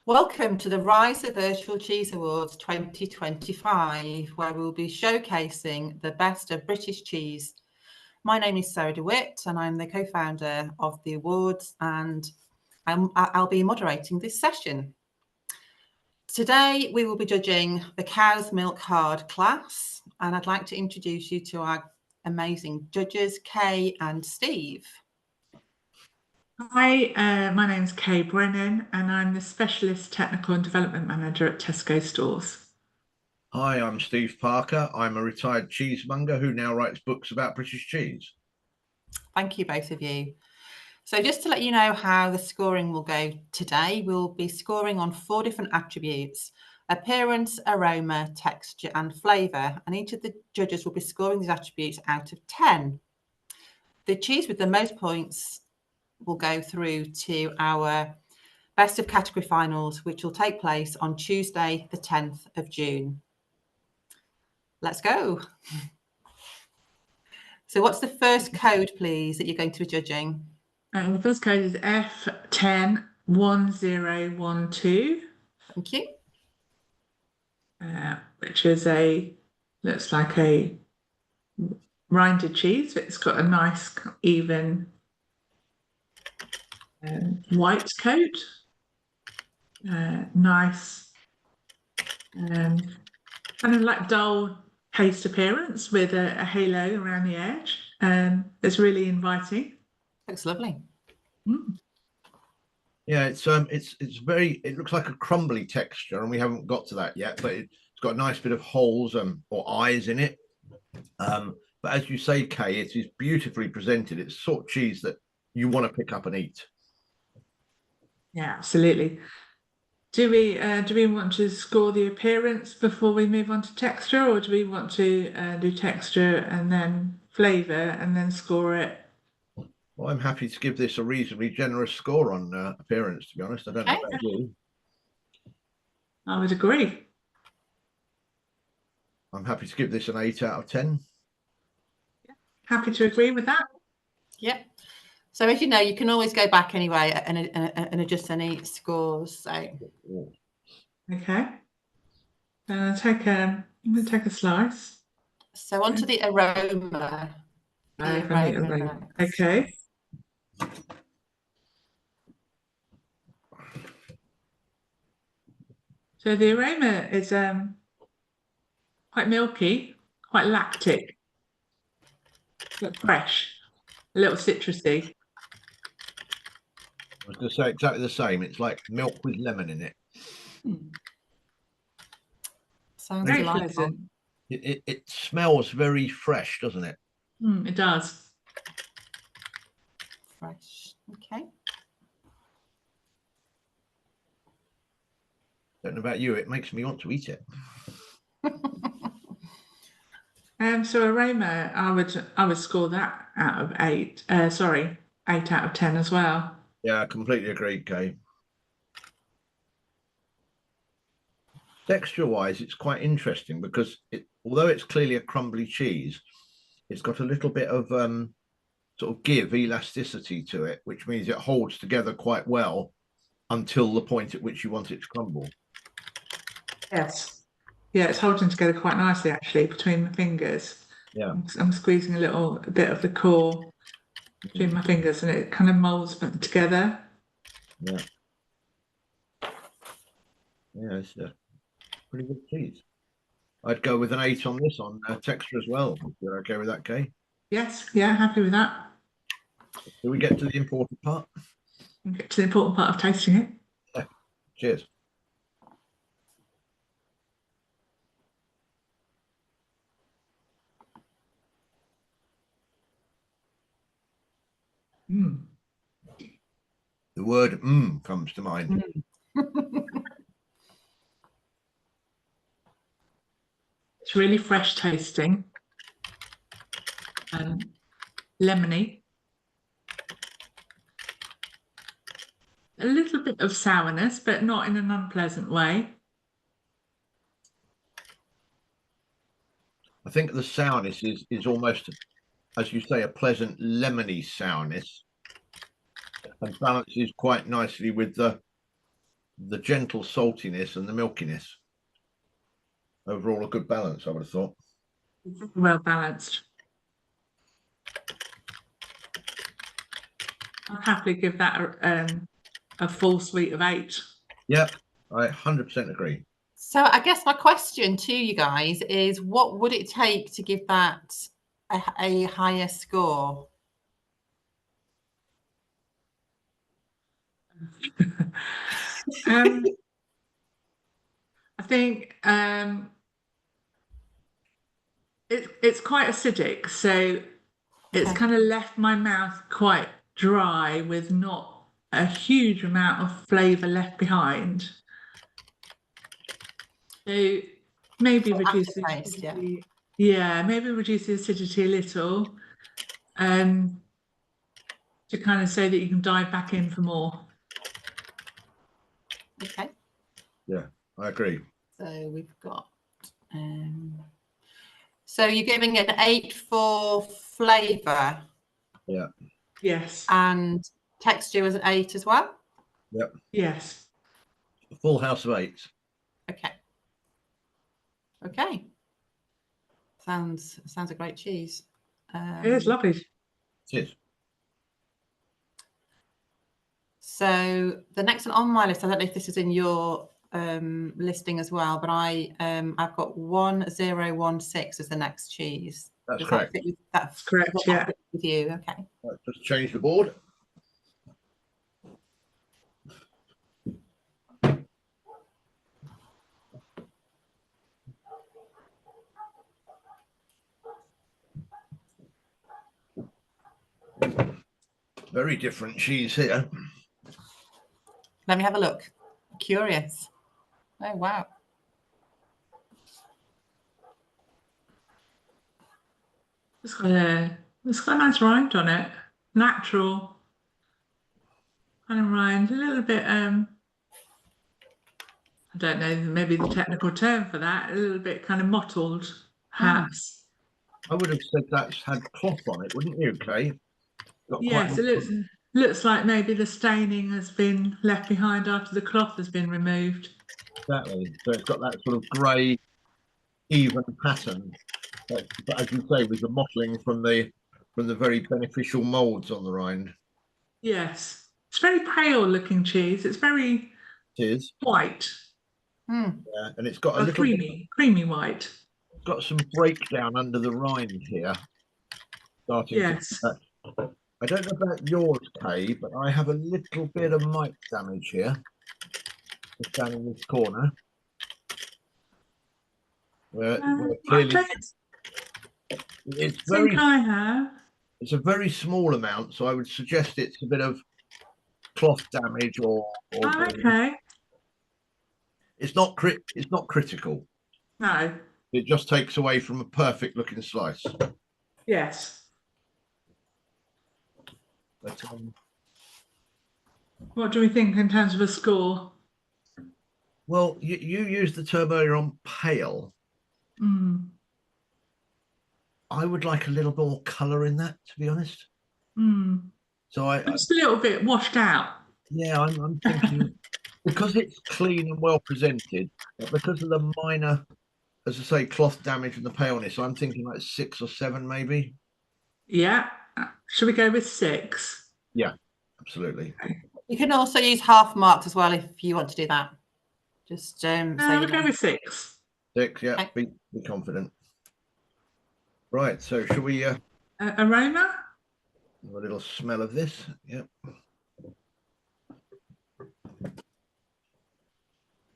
Welcome to the Rise of Virtual Cheese Awards 2025, where we'll be showcasing the best of British cheese. My name is Sarah DeWitt, and I'm the co-founder of the awards, and I'll be moderating this session. Today, we will be judging the Cow's Milk Hard class, and I'd like to introduce you to our amazing judges, Kay and Steve. Hi, my name's Kay Brennan, and I'm the Specialist Technical and Development Manager at Tesco Stores. Hi, I'm Steve Parker. I'm a retired cheesemonger who now writes books about British cheese. Thank you, both of you. So just to let you know how the scoring will go today, we'll be scoring on 4 different attributes: appearance, aroma, texture, and flavour. And each of the judges will be scoring these attributes out of 10. The cheese with the most points will go through to our best of category finals, which will take place on Tuesday, the 10th of June. Let's go. So what's the first code, please, that you're going to be judging? The first code is F10 1012. Thank you. Which is looks like a rinded cheese, but it's got a nice even white coat. Nice kind of like dull paste appearance with a halo around the edge. It's really inviting. Looks lovely. Yeah, it looks like a crumbly texture, and we haven't got to that yet, but it's got a nice bit of holes or eyes in it. But as you say, Kay, it is beautifully presented. It's the sort of cheese that you want to pick up and eat. Yeah, absolutely. Do we want to score the appearance before we move on to texture, or do we want to do texture and then flavour and then score it? Well, I'm happy to give this a reasonably generous score on appearance, to be honest. I don't know about you. I would agree. I'm happy to give this an 8 out of 10. Happy to agree with that. Yep. So as you know, you can always go back anyway and adjust any scores. So okay. I'm gonna take a slice. So onto the aroma. Okay. So the aroma is quite milky, quite lactic, but fresh, a little citrusy. I was going to say exactly the same. It's like milk with lemon in it. Sounds very delightful. pleasant. It smells very fresh, doesn't it? It does. Fresh. Okay. Don't know about you. It makes me want to eat it. So aroma, I would score that out of 8. 8 out of 10 as well. Yeah, I completely agree, Kay. Texture-wise, it's quite interesting because although it's clearly a crumbly cheese, it's got a little bit of sort of elasticity to it, which means it holds together quite well until the point at which you want it to crumble. Yes. Yeah, it's holding together quite nicely actually between my fingers. Yeah. I'm squeezing a bit of the core between my fingers, and it kind of molds together. Yeah. Yeah, it's a pretty good cheese. I'd go with an 8 on this on texture as well. If you're okay with that, Kay? Yes, yeah, happy with that. Do we get to the important part? We'll get to the important part of tasting it. Yeah. Cheers. The word comes to mind. It's really fresh tasting and lemony. A little bit of sourness, but not in an unpleasant way. I think the sourness is almost, as you say, a pleasant lemony sourness, and balances quite nicely with the the gentle saltiness and the milkiness. Overall, a good balance, I would have thought. Well balanced. I'll happily give that a full suite of 8. Yep, I 100% agree. So I guess my question to you guys is, what would it take to give that a higher score? I think it's quite acidic, so it's Okay. kind of left my mouth quite dry with not a huge amount of flavour left behind. So maybe reduce the Aftertaste, acidity. Yeah, maybe reduce the acidity a little, to kind of say that you can dive back in for more. Okay. Yeah, I agree. So we've got. So you're giving it an 8 for flavour. Yeah. Yes. And texture was an 8 as well. Yep. Yes. Full house of 8s. Okay. Okay. Sounds a great cheese. It is lovely. It is. So the next one on my list, I don't know if this is in your listing as well, but I've got 1016 as the next cheese. That's correct. That's correct. Yeah. With you, okay. Right, just change the board. Very different cheese here. Let me have a look. Curious. Oh wow. It's got a nice rind on it. Natural kind of rind. A little bit I don't know, maybe the technical term for that, a little bit kind of mottled, perhaps. I would have said that's had cloth on it, wouldn't you, Kay? Yes, it looks like maybe the staining has been left behind after the cloth has been removed. Exactly. So it's got that sort of grey, even pattern. But as you say, with the mottling from the very beneficial moulds on the rind. Yes, it's very pale looking cheese. It's very white. Mm. Yeah, and it's got a little creamy white. It's got some breakdown under the rind here. Yes. I don't know about yours, Kay, but I have a little bit of mite damage here. Just down in this corner. Where clearly it's a very small amount, so I would suggest it's a bit of cloth damage or okay. It's not critical. No. It just takes away from a perfect looking slice. Yes. But, what do we think in terms of a score? Well, you used the term earlier on pale. Mm. I would like a little more colour in that, to be honest. Mm. So it's a little bit washed out. Yeah, I'm thinking because it's clean and well presented, but because of the minor, as I say, cloth damage and the paleness, I'm thinking like 6 or 7 maybe. Yeah. Should we go with 6? Yeah, absolutely. You can also use half marks as well if you want to do that. Just so we'll go with 6. 6, yeah. Okay. Be confident. Right, so shall we aroma? Have a little smell of this. Yep.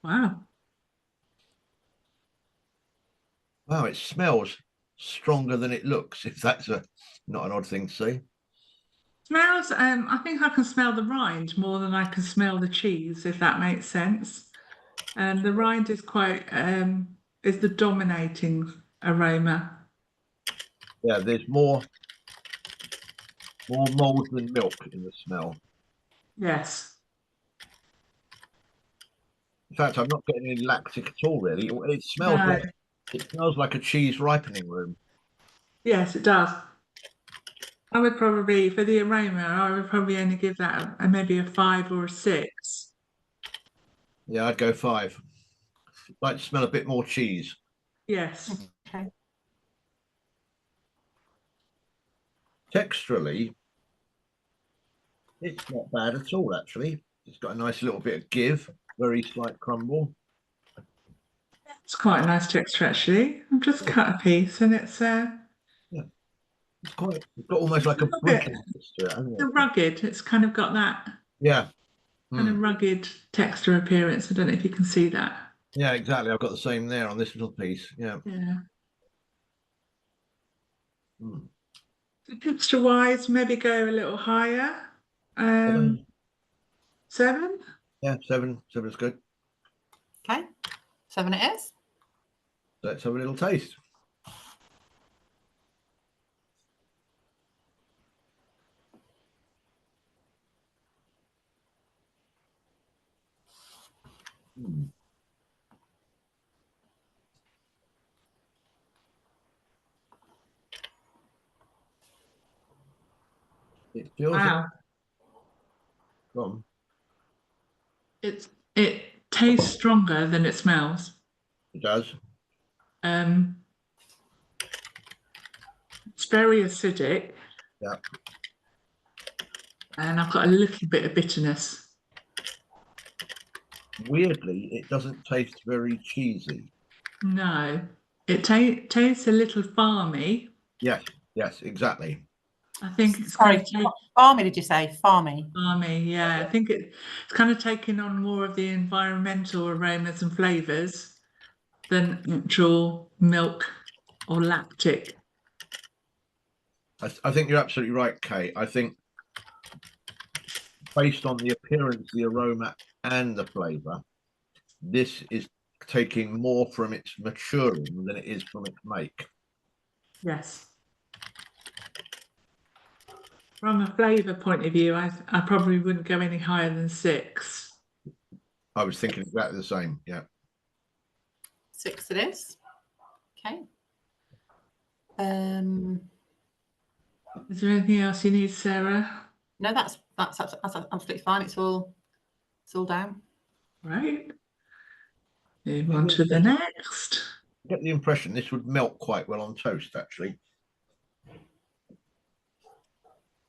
Wow. Wow, it smells stronger than it looks, if that's not an odd thing to say. Smells, I think I can smell the rind more than I can smell the cheese, if that makes sense. And the rind is quite, is the dominating aroma. Yeah, there's more mold than milk in the smell. Yes. In fact, I'm not getting any lactic at all, really. It smells like a cheese ripening room. Yes, it does. I would probably, for the aroma, I would probably only give that maybe a 5 or a 6. Yeah, I'd go 5. Like to smell a bit more cheese. Yes. Okay. Texturally, it's not bad at all, actually. It's got a nice little bit of give, very slight crumble. It's quite a nice texture, actually. I've just cut a piece and it's It's got almost like a brickiness to it, hasn't it? rugged. It's kind of got that Yeah. kind of rugged texture appearance. I don't know if you can see that. Yeah, exactly. I've got the same there on this little piece. Yeah. Yeah. Mm. Texture wise, maybe go a little higher. 7. Yeah, 7. 7's good. Okay. 7 it is. Let's have a little taste. Mm. It feels Wow. gone. It tastes stronger than it smells. It does. It's very acidic. Yeah. And I've got a little bit of bitterness. Weirdly, it doesn't taste very cheesy. No, it tastes a little farmy. Yes, yes, exactly. I think it's Sorry, kind of farmy, did you say? Farmy. farmy, yeah. I think it's kind of taking on more of the environmental aromas and flavours than actual milk or lactic. I think you're absolutely right, Kate. I think based on the appearance, the aroma, and the flavour, this is taking more from its maturing than it is from its make. Yes. From a flavour point of view, I probably wouldn't go any higher than 6. I was thinking exactly the same. Yeah. 6 it is. Okay. Is there anything else you need, Sarah? No, that's absolutely fine. It's all down. Right. Move on to the next. I get the impression this would melt quite well on toast, actually.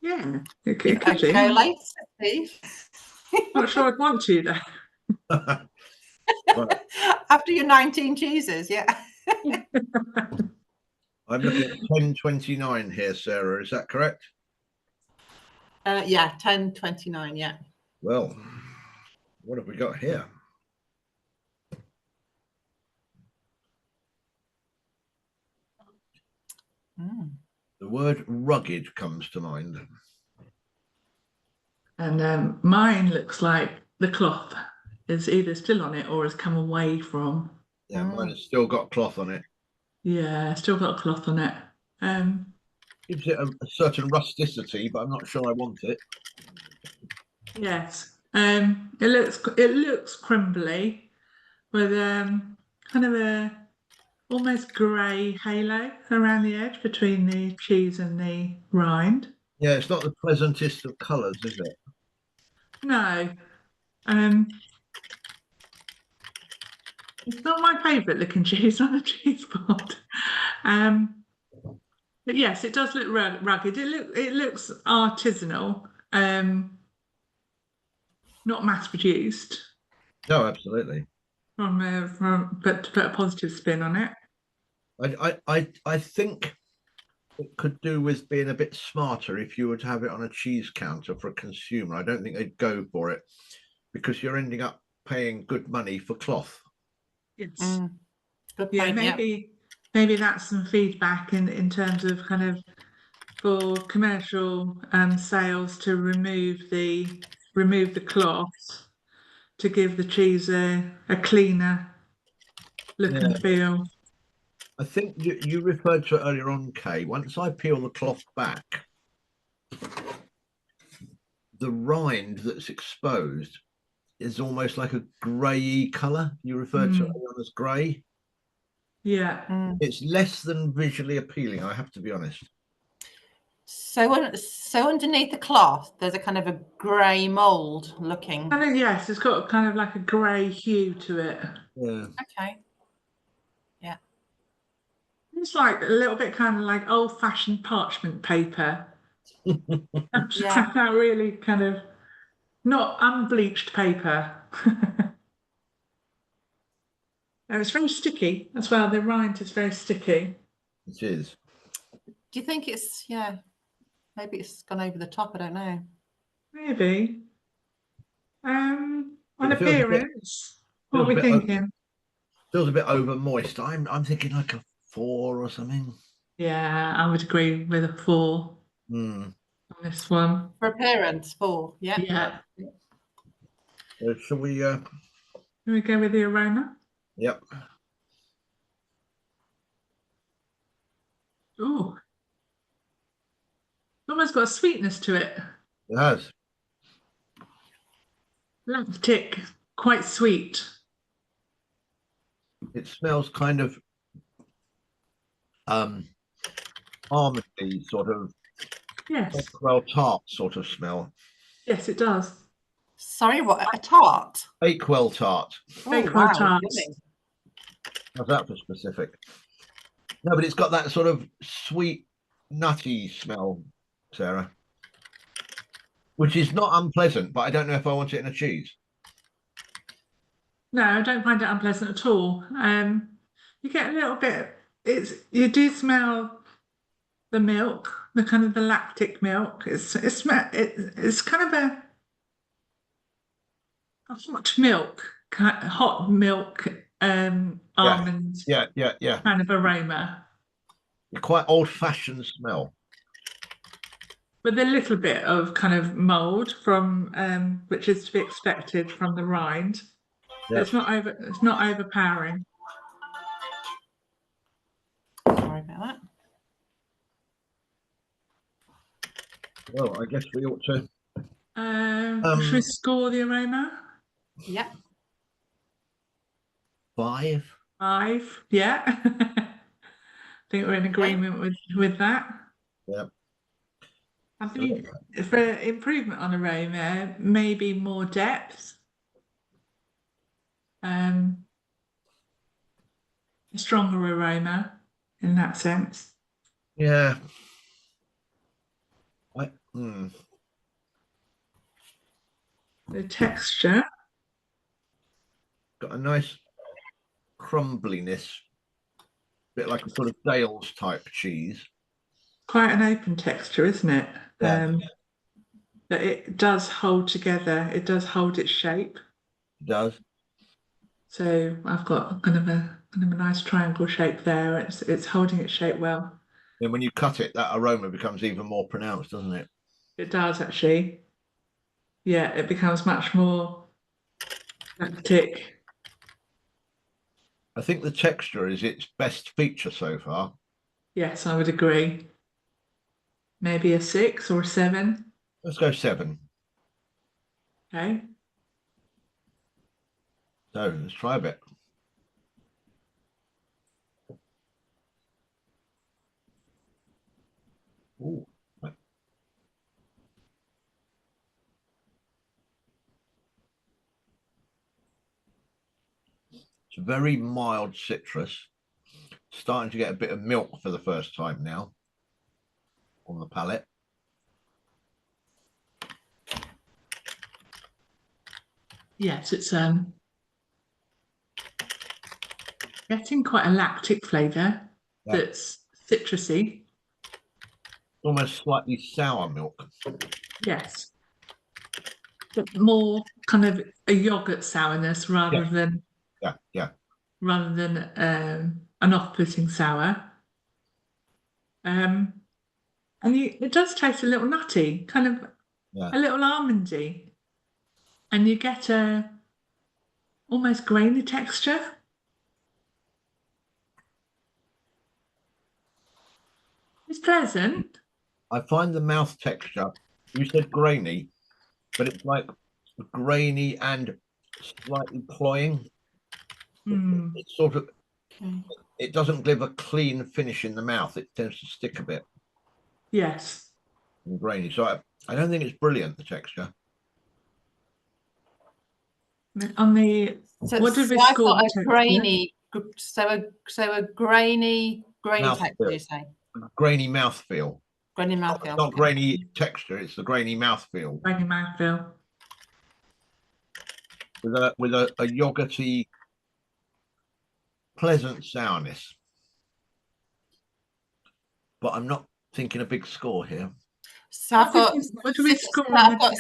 Yeah, it could do. Go later, Steve. Not sure I'd want to though. Right. After your 19 cheeses, yeah. I'm looking at 1029 here, Sarah. Is that correct? Yeah, 1029, yeah. Well, what have we got here? The word rugged comes to mind. And mine looks like the cloth is either still on it or has come away from. Yeah, mine has still got cloth on it. Yeah, still got cloth on it. Gives it a certain rusticity, but I'm not sure I want it. Yes. It looks crumbly with kind of a almost grey halo around the edge between the cheese and the rind. Yeah, it's not the pleasantest of colours, is it? No. It's not my favourite looking cheese on a cheese board. But yes, it does look rugged. It looks artisanal, not mass produced. No, absolutely. But to put a positive spin on it. I think it could do with being a bit smarter if you were to have it on a cheese counter for a consumer. I don't think they'd go for it because you're ending up paying good money for cloth. Yes. Good Yeah, point, maybe that's some feedback in terms of kind of for commercial sales to remove the cloth to give the cheese a cleaner look and feel. I think you referred to it earlier on, Kay. Once I peel the cloth back, the rind that's exposed is almost like a grey colour. You referred to it earlier on as grey. Yeah. It's less than visually appealing, I have to be honest. So underneath the cloth, there's a kind of a grey mould looking. I think, yes, it's got kind of like a grey hue to it. Yeah. Okay. Yeah. It's like a little bit kind of like old-fashioned parchment paper. Yeah. That really kind of not unbleached paper. And it's very sticky as well. The rind is very sticky. It is. Do you think it's, yeah, maybe it's gone over the top? I don't know. Maybe. On It feels a bit- appearance, what are feels a we bit thinking? Feels a bit over moist. I'm thinking like a 4 or something. Yeah, I would agree with a 4 Hmm. on this one. For appearance, 4. Yeah. Yeah. Shall we? Can we go with the aroma? Yep. Oh, almost got a sweetness to it. It has. Lactic, quite sweet. It smells kind of almondy, sort of Yes, well tart sort of smell. yes, it does. Sorry, what? A tart? Bakewell tart. Oh, Bakewell wow. tarts. Yummy. How's that for specific? No, but it's got that sort of sweet, nutty smell, Sarah, which is not unpleasant, but I don't know if I want it in a cheese. No, I don't find it unpleasant at all. You get a little bit. You do smell the milk, the kind of the lactic milk. It's kind of a hot milk, hot milk, almond Yeah. kind of aroma, Quite old-fashioned smell. with a little bit of kind of mold from which is to be expected from the rind. Yeah. It's not overpowering. Sorry about that. Well, I guess we ought to. Should we score the aroma? Yeah. 5. 5, yeah. I think we're in agreement with that. Yeah. I think for improvement on aroma, maybe more depth. A stronger aroma in that sense. Yeah. The texture. Got a nice crumbliness, bit like a sort of Dale's type cheese. Quite an open texture, isn't it? Yeah. That it does hold together. It does hold its shape. It does. So I've got kind of a nice triangle shape there. It's holding its shape well. And when you cut it, that aroma becomes even more pronounced, doesn't it? It does actually. Yeah, it becomes much more lactic. I think the texture is its best feature so far. Yes, I would agree. Maybe a 6 or a 7. Let's go 7. Okay. So let's try a bit. Ooh. It's very mild citrus. Starting to get a bit of milk for the first time now on the palate. Yes, it's getting quite a lactic flavour that's citrusy. Almost slightly sour milk. Yes. But more kind of a yogurt sourness rather than an off-putting sour. And it does taste a little nutty, kind of a little almondy. And you get a almost grainy texture. It's pleasant. I find the mouth texture, you said grainy, but it's like grainy and slightly cloying. It's sort of, it doesn't give a clean finish in the mouth. It tends to stick a bit. Yes. and grainy. So I don't think it's brilliant, the texture. On the what did we I've score got the a texture? grainy, so a grainy Mouth texture. feel. You say Grainy mouthfeel. grainy mouthfeel. Not grainy texture, it's the grainy mouthfeel. Grainy mouthfeel. With a yogurty, pleasant sourness. But I'm not thinking a big score here. So I've got what do we score on the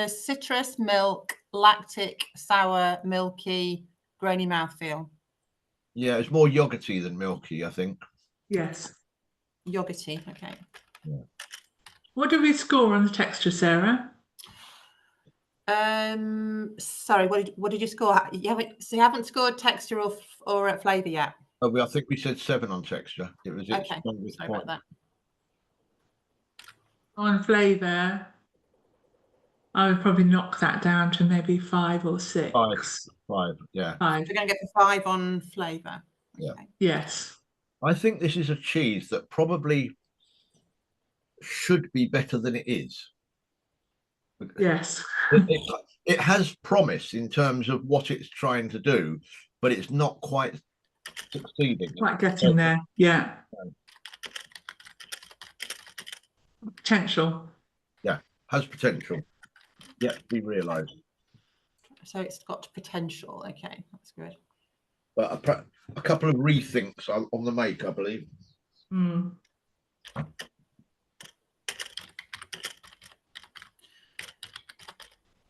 citrus, milk, lactic, sour, milky, grainy mouthfeel. Yeah, it's more yogurty than milky, I think. Yes. Yogurty, okay. Yeah. What do we score on the texture, Sarah? Sorry, what did you score? You haven't scored texture or flavour yet. Oh, I think we said 7 on texture. It was its Okay. strongest Sorry point. about that. On flavour, I would probably knock that down to maybe 5 or 6. 5, yeah. 5. We're going to go for 5 on flavour. Yeah. Okay. Yes. I think this is a cheese that probably should be better than it is. Yes. It has promise in terms of what it's trying to do, but it's not quite succeeding. Quite getting there. Yeah. Potential. Yeah, has potential. Yet to be realised. So it's got potential. Okay, that's good. But a couple of rethinks on the make, I believe. Mm.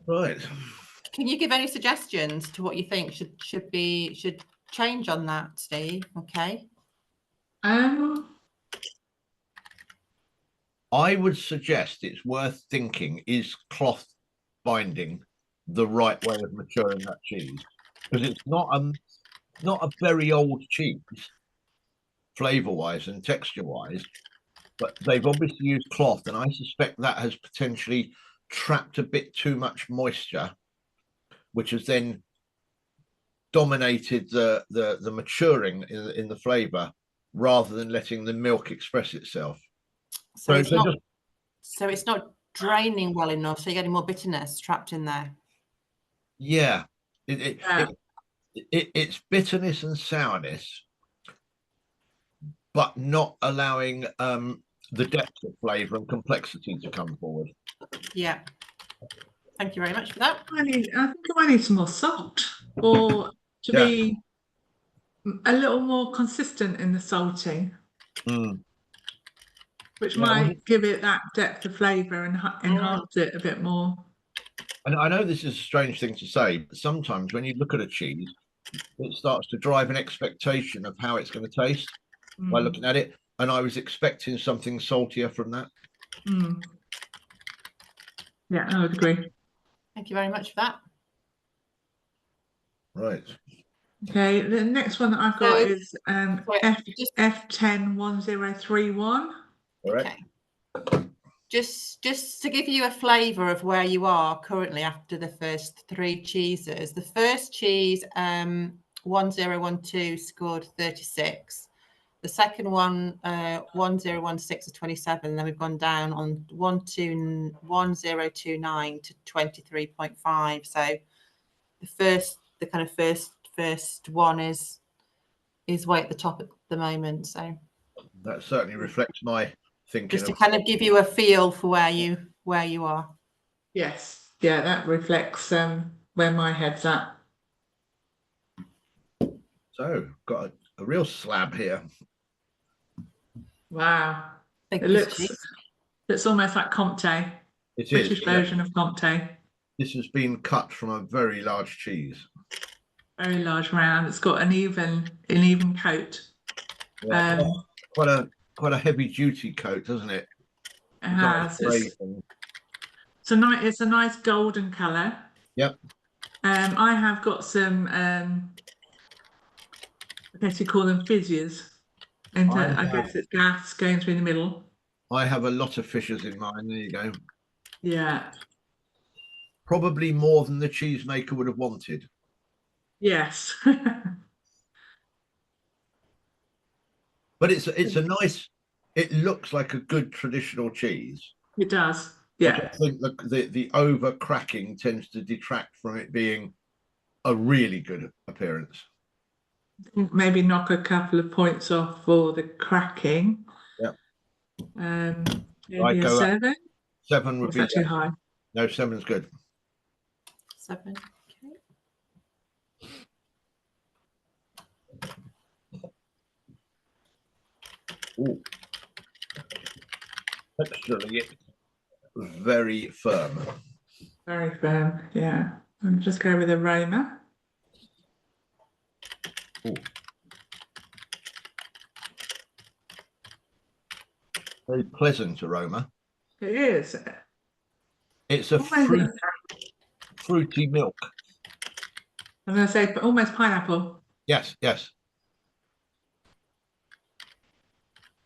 Right. Can you give any suggestions to what you think should change on that, Steve? Okay. I would suggest it's worth thinking, is cloth binding the right way of maturing that cheese? Because it's not a very old cheese, flavour-wise and texture-wise, but they've obviously used cloth, and I suspect that has potentially trapped a bit too much moisture, which has then dominated the maturing in the flavour rather than letting the milk express itself. So it's not draining well enough, so you're getting more bitterness trapped in there. Yeah, it's bitterness and sourness, but not allowing the depth of flavour and complexity to come forward. Yeah. Thank you very much for that. I think I might need some more salt, or to be a little more consistent in the salting, which might give it that depth of flavour and enhance it a bit more. And I know this is a strange thing to say, but sometimes when you look at a cheese, it starts to drive an expectation of how it's going to taste by looking at it. And I was expecting something saltier from that. Yeah, I would agree. Thank you very much for that. Right. Okay, the next one that I've got is F10 1031. All right. Okay. Just to give you a flavour of where you are currently after the first 3 cheeses. The first cheese, 1012, scored 36. The second one, 1016 is 27. Then we've gone down on 1029 to 23.5. So the kind of first one is way at the top at the moment. So that certainly reflects my thinking. Just to kind of give you a feel for where you are. Yes, yeah, that reflects where my head's at. So got a real slab here. Wow, it looks almost like Comte. It British is version of Comte. This has been cut from a very large cheese. Very large round. It's got an even coat. Yeah, quite a heavy duty coat, doesn't it? It has. It's a nice golden colour. Yep. I have got some I guess you call them fissures. And I guess it's gas going through the middle. I have a lot of fissures in mine. There you go. Yeah. Probably more than the cheesemaker would have wanted. Yes. But it's a nice It looks like a good traditional cheese. It does. I Yeah. just think the over cracking tends to detract from it being a really good appearance. Maybe knock a couple of points off for the cracking. Yeah. Maybe a go up. 7. 7 would Or is be that too high? No, 7's good. 7. Okay. Ooh. Texturally, it's very firm. Very firm, yeah. I'll just go with aroma. Ooh. Very pleasant aroma. It is. It's a fruity milk. I'm going to say almost pineapple. Yes, yes.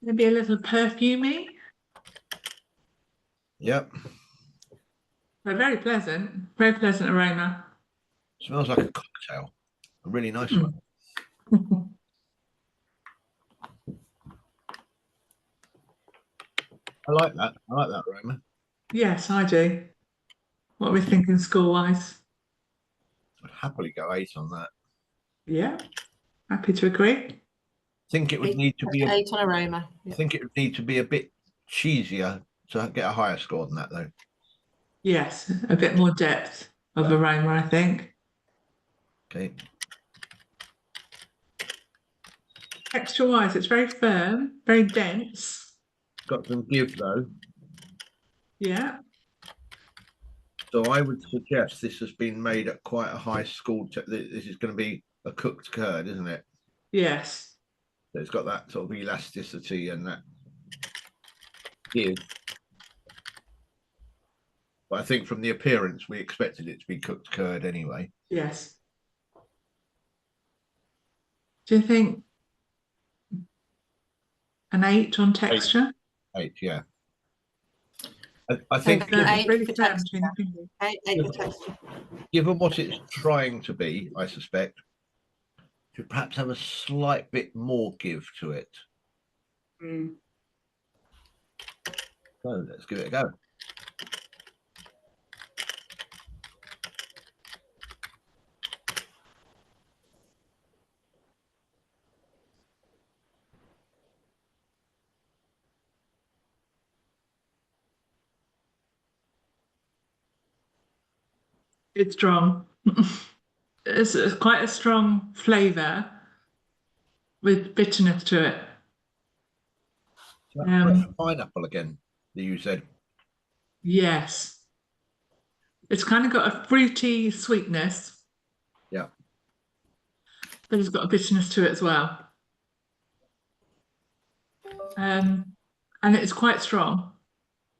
Maybe a little perfumey. Yep. But very pleasant aroma. Smells like a cocktail. A really nice one. I like that. I like that aroma. Yes, I do. What are we thinking score-wise? I'd happily go 8 on that. Yeah, happy to agree. I think it would need to be 8 on aroma. I think it would need to be a bit cheesier to get a higher score than that, though. Yes, a bit more depth of aroma, I think. Okay. Texture-wise, it's very firm, very dense. Got some give, though. Yeah. So I would suggest this has been made at quite a high school. This is going to be a cooked curd, isn't it? Yes. So it's got that sort of elasticity and that give. But I think from the appearance, we expected it to be cooked curd anyway. Yes. Do you think an 8 on texture? 8, yeah. I think So 8 really for firm texture. between the fingers. 8 for texture. given what it's trying to be, I suspect, should perhaps have a slight bit more give to it. So let's give it a go. It's strong. It's quite a strong flavour with bitterness to it. Pineapple again, that you said. Yes. It's kind of got a fruity sweetness. Yeah. But it's got a bitterness to it as well. And it's quite strong.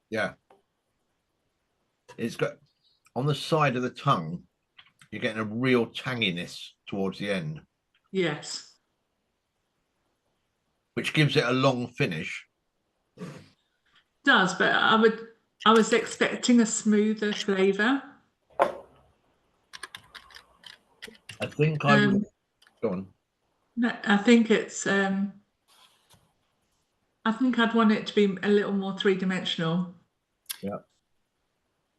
Yeah. It's got, on the side of the tongue, you're getting a real tanginess towards the end. Yes. Which gives it a long finish. It does, but I was expecting a smoother flavour. I think I would go on. No, I think it's I think I'd want it to be a little more three-dimensional. Yeah.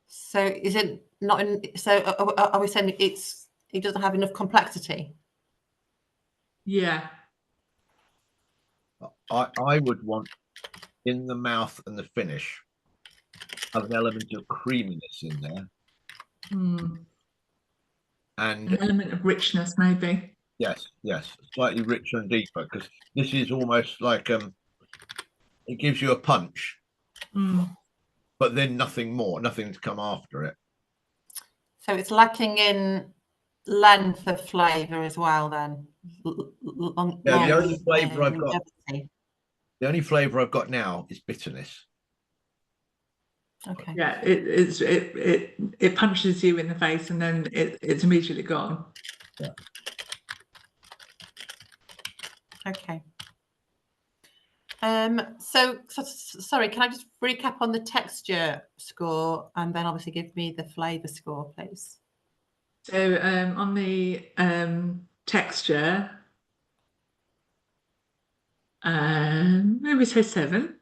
So is it not in, so are we saying it doesn't have enough complexity? Yeah. I would want in the mouth and the finish have an element of creaminess in there. And an element of richness, maybe. Yes, slightly richer and deeper, because this is almost like it gives you a punch, but then nothing more, nothing to come after it. So it's lacking in length of flavour as well. Then, yeah, the only flavour I've got, the only flavour I've got now is bitterness. Okay. Yeah, it punches you in the face and then it's immediately gone. Yeah. Okay. So sorry, can I just recap on the texture score and then obviously give me the flavour score, please? So on the texture, maybe say 7.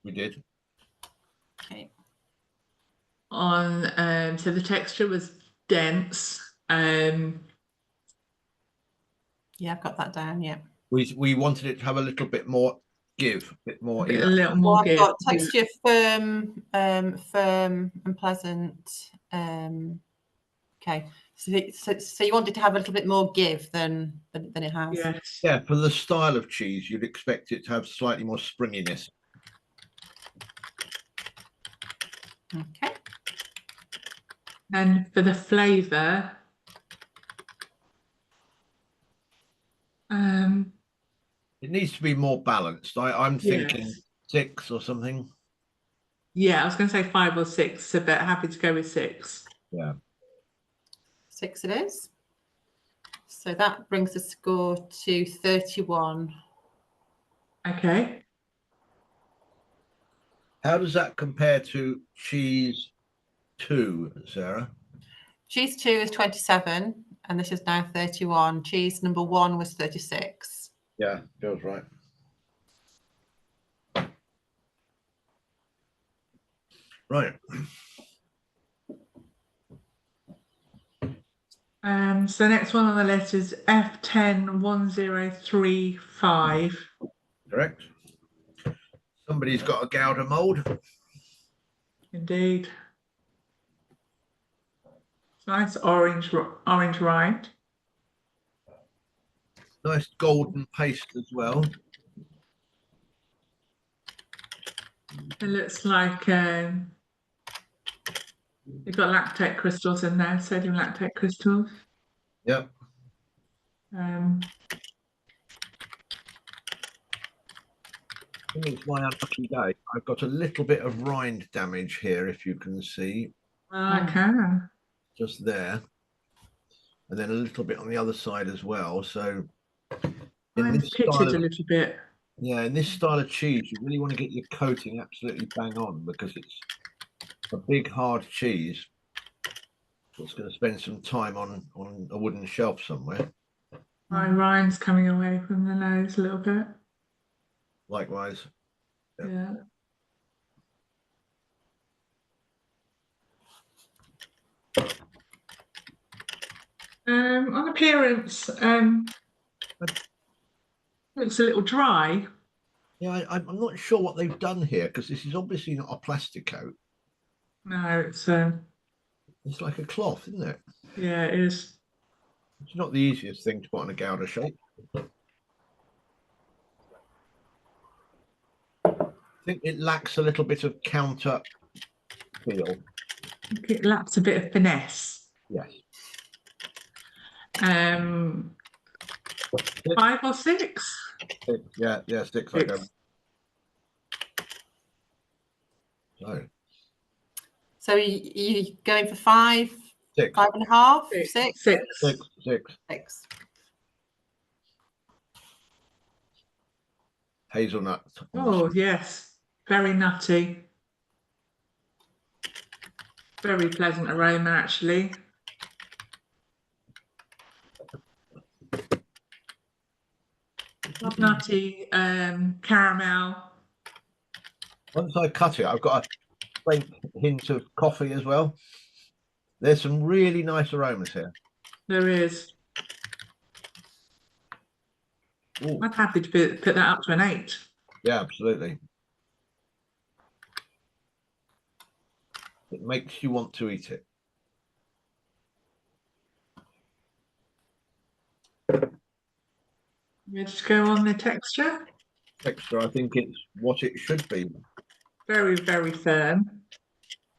we did. Okay. On so the texture was dense. Yeah, I've got that down. Yeah. We wanted it to have a little bit more give, a bit more. A little more Well, I've give. got texture firm, firm and pleasant. Okay. So you wanted to have a little bit more give than it has. Yes. Yeah, for the style of cheese, you'd expect it to have slightly more springiness. Okay. And for the flavour, It needs to be more balanced. I'm thinking yes. 6 or something. Yeah, I was going to say 5 or 6, so but happy to go with 6. Yeah. 6 it is. So that brings the score to 31. Okay. How does that compare to cheese 2, Sarah? Cheese 2 is 27, and this is now 31. Cheese number 1 was 36. Yeah, feels right. Right. So the next one on the list is F10 1035. Correct. Somebody's got a Gouda mold. Indeed. Nice orange rind. Nice golden paste as well. It looks like you've got lactate crystals in there, sodium lactate crystals. Yep. I think it's my unlucky day. I've got a little bit of rind damage here, if you can see, I can. just there. And then a little bit on the other side as well. So in Mine's this style pitted of, a little bit. yeah, in this style of cheese, you really want to get your coating absolutely bang on because it's a big, hard cheese. It's going to spend some time on a wooden shelf somewhere. My rind's coming away from the nose a little bit. Likewise. Yep. Yeah. On appearance, looks a little dry. Yeah, I'm not sure what they've done here because this is obviously not a plastic coat. No, it's It's like a cloth, isn't it? yeah, it is. It's not the easiest thing to put on a Gouda shape. I think it lacks a little bit of counter feel. It lacks a bit of finesse. Yes. 5 or 6? 6. Yeah, 6. I go. So you going for 5, 6. 5.5, 6? 6. 6. Hazelnut. Oh, yes. Very nutty. Very pleasant aroma, actually. Nutty, caramel. Once I cut it, I've got a faint hint of coffee as well. There's some really nice aromas here. There is. Ooh. I'm happy to put that up to an 8. Yeah, absolutely. It makes you want to eat it. Let's go on the texture. Texture, I think it's what it should be. Very, very firm.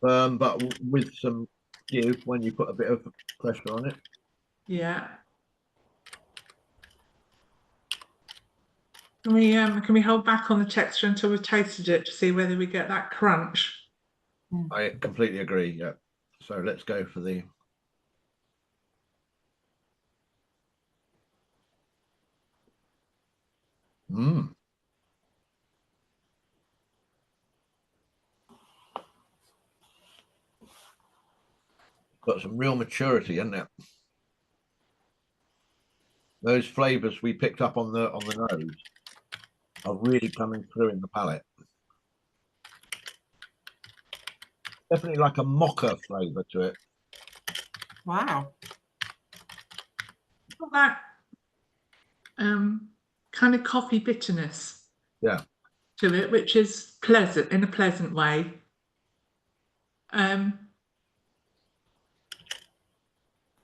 But with some give when you put a bit of pressure on it. Yeah. Can we hold back on the texture until we've tasted it to see whether we get that crunch? I completely agree. Yeah. So let's go for the. Got some real maturity, hasn't it? Those flavors we picked up on the nose are really coming through in the palate. Definitely like a mocha flavour to it. Wow. Got that kind of coffee bitterness Yeah. to it, which is pleasant in a pleasant way.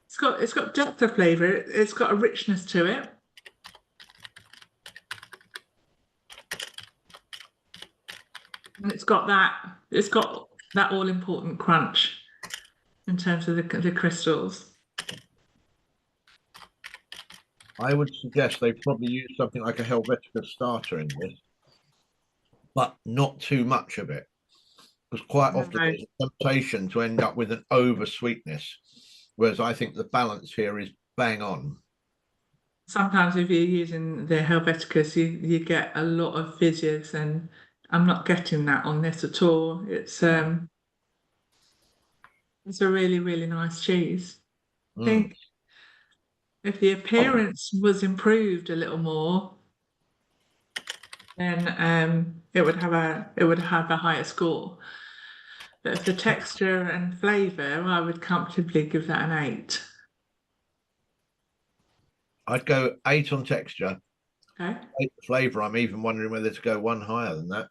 It's got depth of flavour. It's got a richness to it. And it's got that all important crunch in terms of the crystals. I would suggest they probably use something like a Helvetica starter in this, but not too much of it. Because quite often there's a temptation to end up with an over sweetness, whereas I think the balance here is bang on. Sometimes if you're using the Helveticus, you get a lot of fizziness, and I'm not getting that on this at all. It's a really, really nice cheese. I think if the appearance was improved a little more, then it would have a higher score. But for texture and flavour, I would comfortably give that an 8. I'd go 8 on texture. Okay. 8 flavour. I'm even wondering whether to go one higher than that.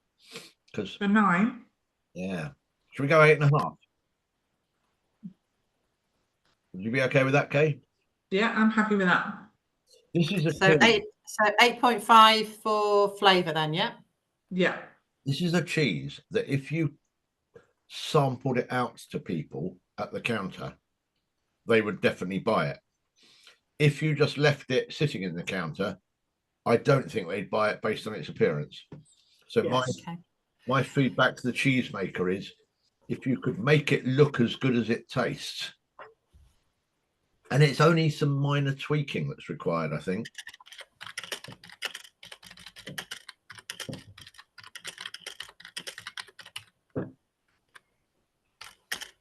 Because For 9. yeah. Should we go 8.5? Would you be okay with that, Kay? Yeah, I'm happy with that. This is a So 8.5 for flavour then, yeah? Yeah. This is a cheese that if you sampled it out to people at the counter, they would definitely buy it. If you just left it sitting in the counter, I don't think they'd buy it based on its appearance. So Yes. my feedback to the cheesemaker is, if you could make it look as good as it tastes, and it's only some minor tweaking that's required, I think.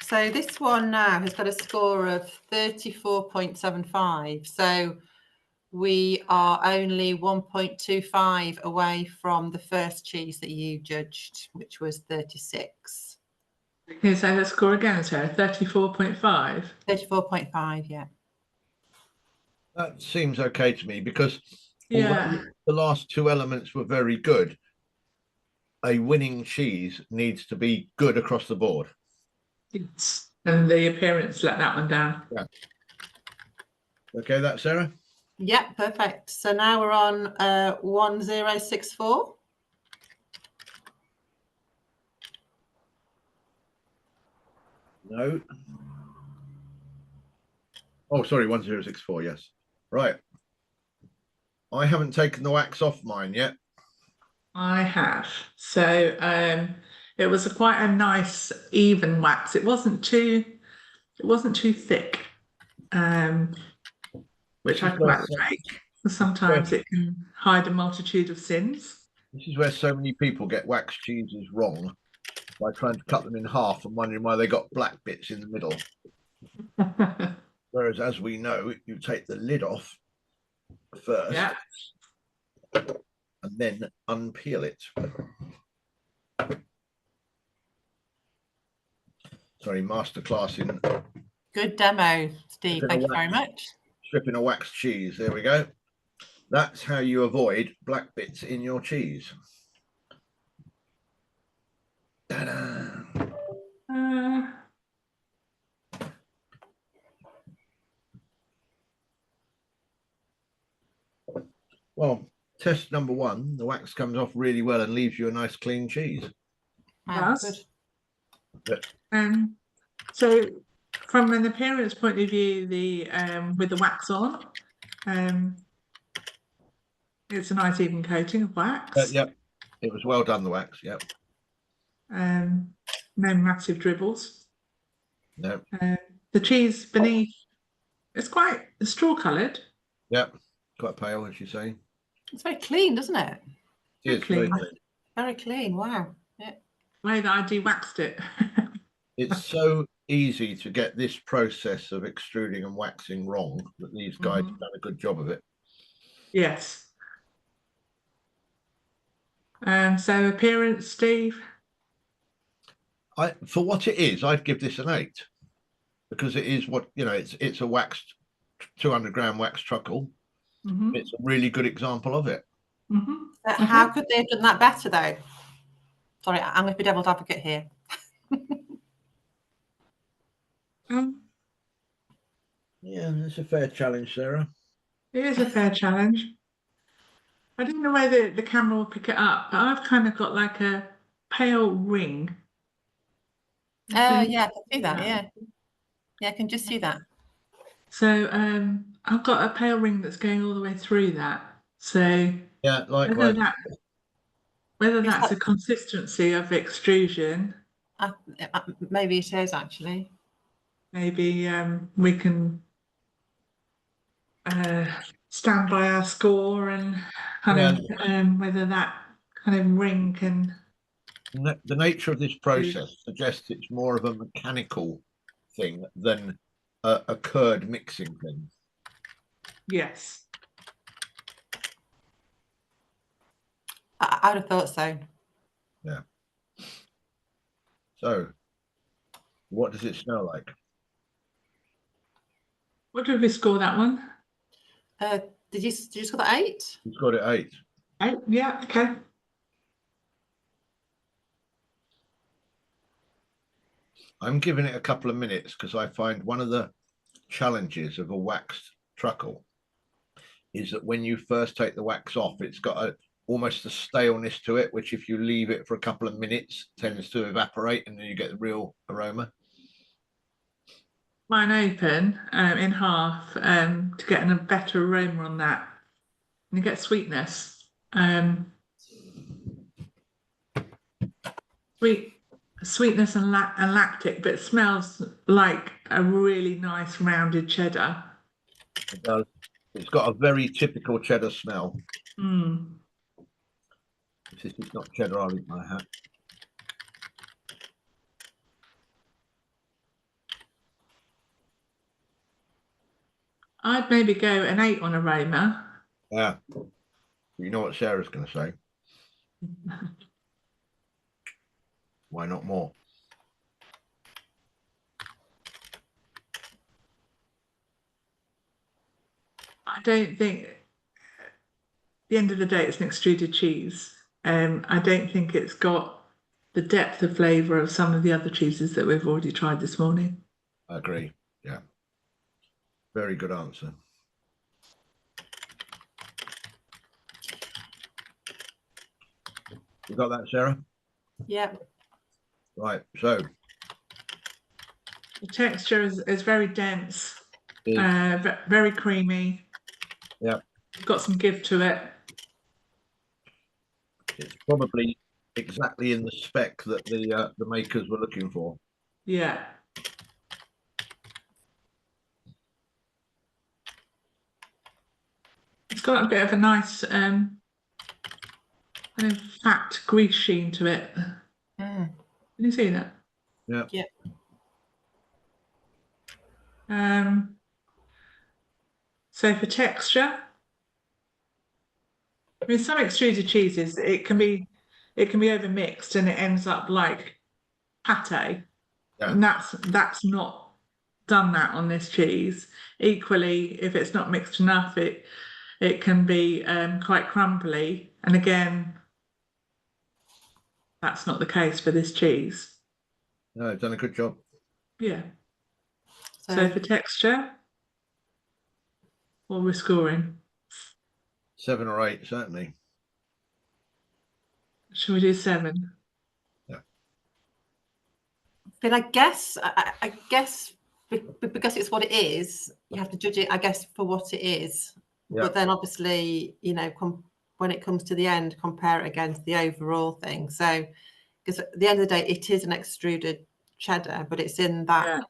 So this one now has got a score of 34.75. So we are only 1.25 away from the first cheese that you judged, which was 36. Can you say the score again, Sarah? 34.5? 34.5, yeah. That seems okay to me, because Yeah. although the last two elements were very good, a winning cheese needs to be good across the board. Yes. And the appearance let that one down. Yeah. Okay, that, Sarah? Yeah, perfect. So now we're on 1064. No. Oh, sorry, 1064, yes. Right. I haven't taken the wax off mine yet. I have. So it was quite a nice even wax. It wasn't too thick, which I quite like. Sometimes it can hide a multitude of sins. This is where so many people get wax cheeses wrong by trying to cut them in half and wondering why they got black bits in the middle. Whereas, as we know, you take the lid off first, Yeah. and then unpeel it. Sorry, masterclass in Good demo, Steve. Thank you very much. stripping a wax cheese. There we go. That's how you avoid black bits in your cheese. Ta-da. Well, test number 1, the wax comes off really well and leaves you a nice clean cheese. Wow, Yes. Good. So from an appearance point of view, the with the wax on, it's a nice even coating of wax. Yep, it was well done, the wax. Yep. No massive dribbles. No. The cheese beneath, it's quite straw coloured. Yep. Quite pale, as you say. it's very clean, doesn't it? It is Clean. very clean. Very clean. Wow. Yeah. The way that I de-waxed it. It's so easy to get this process of extruding and waxing wrong, that these guys have done a good job of it. Yes. So appearance, Steve? For what it is, I'd give this an 8 because it is what it's a waxed 200-gram wax truckle. Mhm. It's a really good example of it. Mhm. How Okay. could they have done that better, though? Sorry, I'm going to be devil's advocate here. Yeah, it's a fair challenge, Sarah. It is a fair challenge. I don't know whether the camera will pick it up, but I've kind of got like a pale ring. Yeah, I can see that. Yeah, I can just see that. So I've got a pale ring that's going all the way through that. So Yeah, whether likewise. that's a consistency of extrusion, Maybe it is actually. maybe we can stand by our score and kind of whether that kind of ring can. The nature of this process suggests it's more of a mechanical thing than a curd mixing thing. Yes. I would have thought so. Yeah. So, what does it smell like? What did we score that one? Did you score that 8? It's got it 8. 8. Yeah. Okay. I'm giving it a couple of minutes because I find one of the challenges of a waxed truckle is that when you first take the wax off, it's got almost a staleness to it, which if you leave it for a couple of minutes tends to evaporate and then you get the real aroma. Mine open in half to get a better aroma on that. And you get sweetness. Sweetness and lactic, but it smells like a really nice rounded cheddar. It does. It's got a very typical cheddar smell. Mm. If this is not cheddar, I'll eat my hat. I'd maybe go an 8 on aroma. Yeah. You know what Sarah's going to say. Why not more? I don't think, at the end of the day, it's an extruded cheese. I don't think it's got the depth of flavour of some of the other cheeses that we've already tried this morning. I agree. Yeah. Very good answer. You got that, Sarah? Yeah. Right. So the texture is very dense, is, very creamy. yeah, Got some give to it. it's probably exactly in the spec that the makers were looking for. Yeah. It's got a bit of a nice kind of fat grease sheen to it. Mm. Can you see that? Yeah. Yeah. So for texture, I mean, some extruded cheeses it can be overmixed and it ends up like pate, Yeah. and that's not done that on this cheese. Equally, if it's not mixed enough, it can be quite crumbly, and again, that's not the case for this cheese. No, I've done a good job. Yeah. So for texture, what we're scoring? 7 or 8, certainly. Shall we do 7? Yeah. But I guess because it's what it is, you have to judge it, I guess, for what it is. Yeah. But then obviously, when it comes to the end, compare it against the overall thing. So, because at the end of the day, it is an extruded cheddar, but it's in that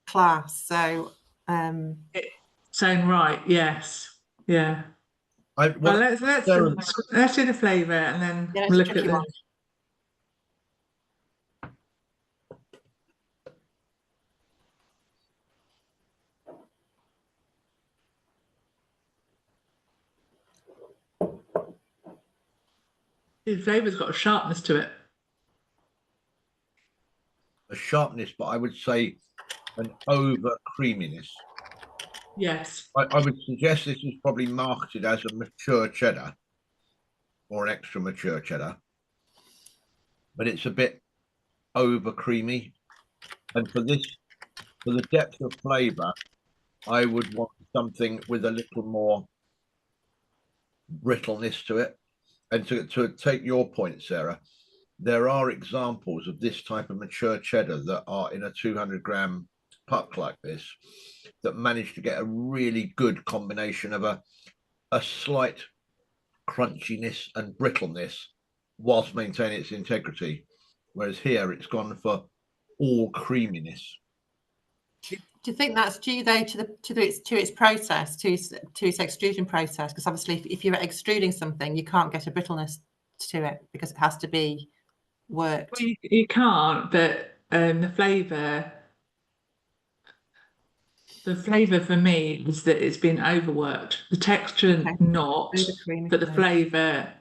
class. So, Its own right, yes, yeah. Well, let's do the flavour and then it's a look tricky at one. the flavour's got a sharpness to it. a sharpness, but I would say an over creaminess. Yes. I would suggest this is probably marketed as a mature cheddar or an extra mature cheddar, but it's a bit over creamy. And for the depth of flavor, I would want something with a little more brittleness to it. And to take your point, Sarah, there are examples of this type of mature cheddar that are in a 200-gram puck like this that manage to get a really good combination of a slight crunchiness and brittleness whilst maintaining its integrity. Whereas here it's gone for all creaminess. Do you think that's due though to its process, to its extrusion process? Because obviously, if you're extruding something, you can't get a brittleness to it because it has to be worked. Well, you can't, but the flavour for me is that it's been overworked. The texture, Okay. not, Over creamy but the flavour,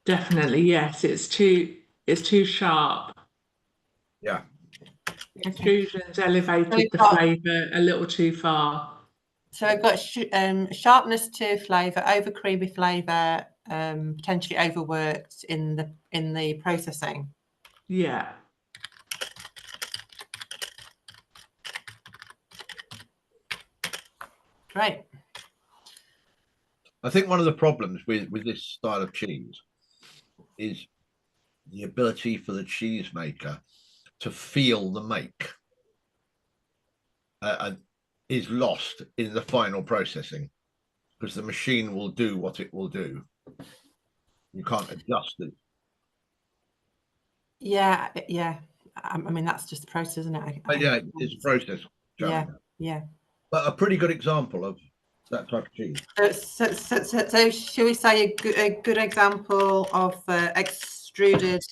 definitely yes. It's too sharp. Yeah. Extrusion's elevated the flavour a little too far. So I've got sharpness to flavour, over creamy flavour, potentially overworked in the processing. Yeah. Great. I think one of the problems with this style of cheese is the ability for the cheesemaker to feel the make is lost in the final processing because the machine will do what it will do. You can't adjust it. Yeah. I mean, that's just the process, isn't it? Yeah, it's a process. Yeah. But a pretty good example of that type of cheese. So should we say a good example of extruded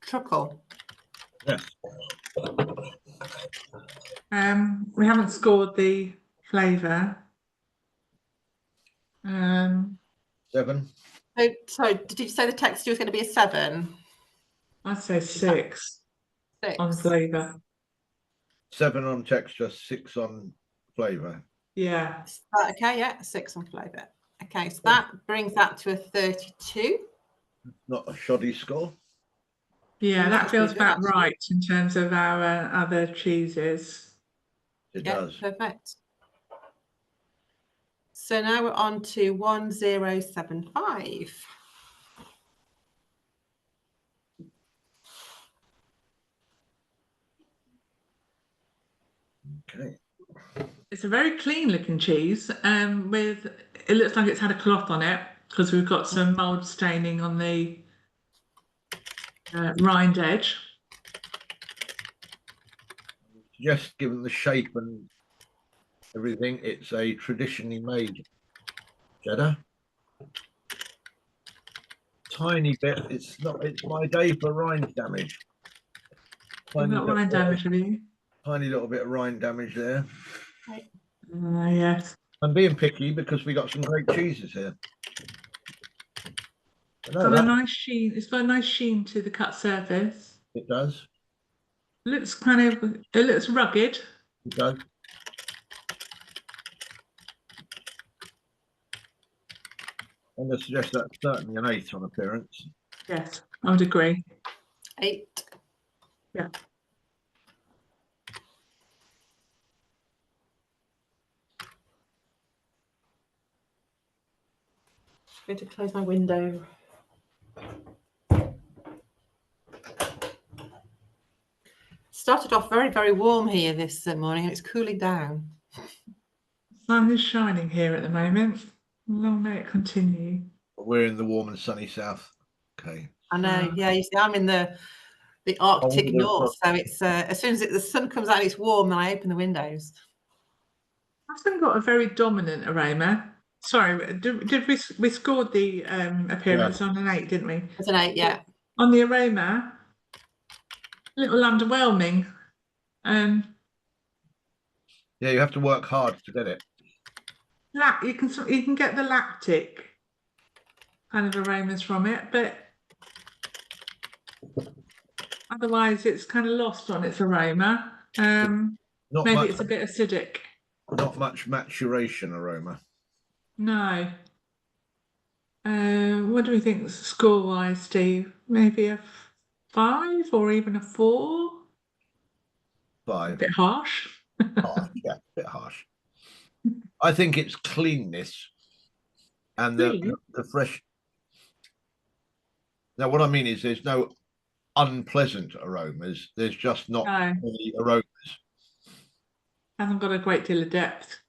truffle? Yes. We haven't scored the flavour. 7. So, sorry, did you say the texture was going to be a 7? I'd say 6 on flavour. 7 on texture, 6 on flavour. Yeah. Okay, yeah, 6 on flavour. Okay, so that brings that to a 32. Not a shoddy score. Yeah, that feels about right in terms of our other cheeses. It does. Perfect. So now we're on to 1075. Okay. It's a very clean looking cheese, with it looks like it's had a cloth on it because we've got some mould staining on the rind edge. Just given the shape and everything, it's a traditionally made cheddar. Tiny bit. It's my day for rind damage. You've got rind damage, have you? Tiny little bit of rind damage there. Right. Yes. I'm being picky because we got some great cheeses here. It's got a nice sheen. It's got a nice sheen to the cut surface. It does. It looks rugged. It does. And I suggest that's certainly an 8 on appearance. Yes, I would agree. 8. Yeah. I'm going to close my window. Started off very, very warm here this morning and it's cooling down. The sun is shining here at the moment. Long may it continue. We're in the warm and sunny south. Okay. I know, yeah, you see, I'm in the Arctic north, so it's as soon as the sun comes out and it's warm, then I open the windows. Hasn't got a very dominant aroma. Sorry, did we scored the appearance on an 8, didn't we? It's an 8, yeah. On the aroma, a little underwhelming. Yeah, you have to work hard to get it. You can get the lactic kind of aromas from it, but Otherwise, it's kind of lost on its aroma. Not Maybe much, it's a bit acidic. not much maturation aroma. No. What do we think score-wise, Steve? Maybe a 5 or even a 4? A 5. bit harsh. Harsh, yeah, a bit harsh. I think it's cleanness and the fresh. Now, what I mean is there's no unpleasant aromas. There's just not No. any aromas. Hasn't got a great deal of depth.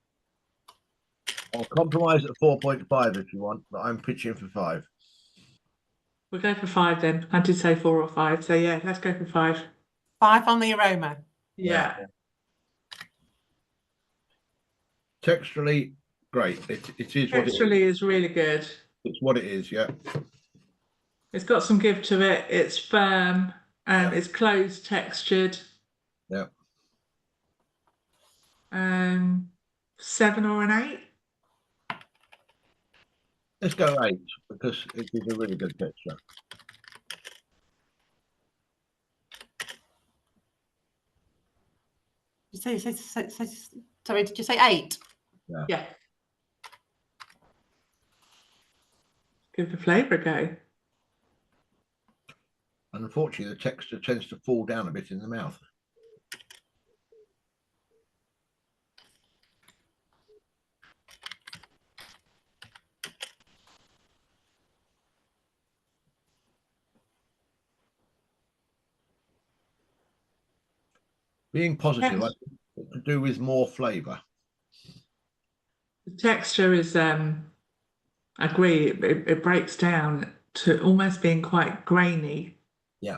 I'll compromise at 4.5 if you want, but I'm pitching for 5. We'll go for 5 then. I did say 4 or 5, so yeah, let's go for 5. 5 on the aroma. Yeah. Texturally, great. It is what it is. Texturally is really good. It's what it is, yeah. It's got some give to it. It's firm and Yeah. it's closed textured. Yeah. 7 or an 8. Let's go 8 because it is a really good texture. Sorry, did you say 8? Yeah. Give the flavour a go. Unfortunately, the texture tends to fall down a bit in the mouth. Being positive, I think it's to do with more flavour. The texture is, I agree, it breaks down to almost being quite grainy. Yeah.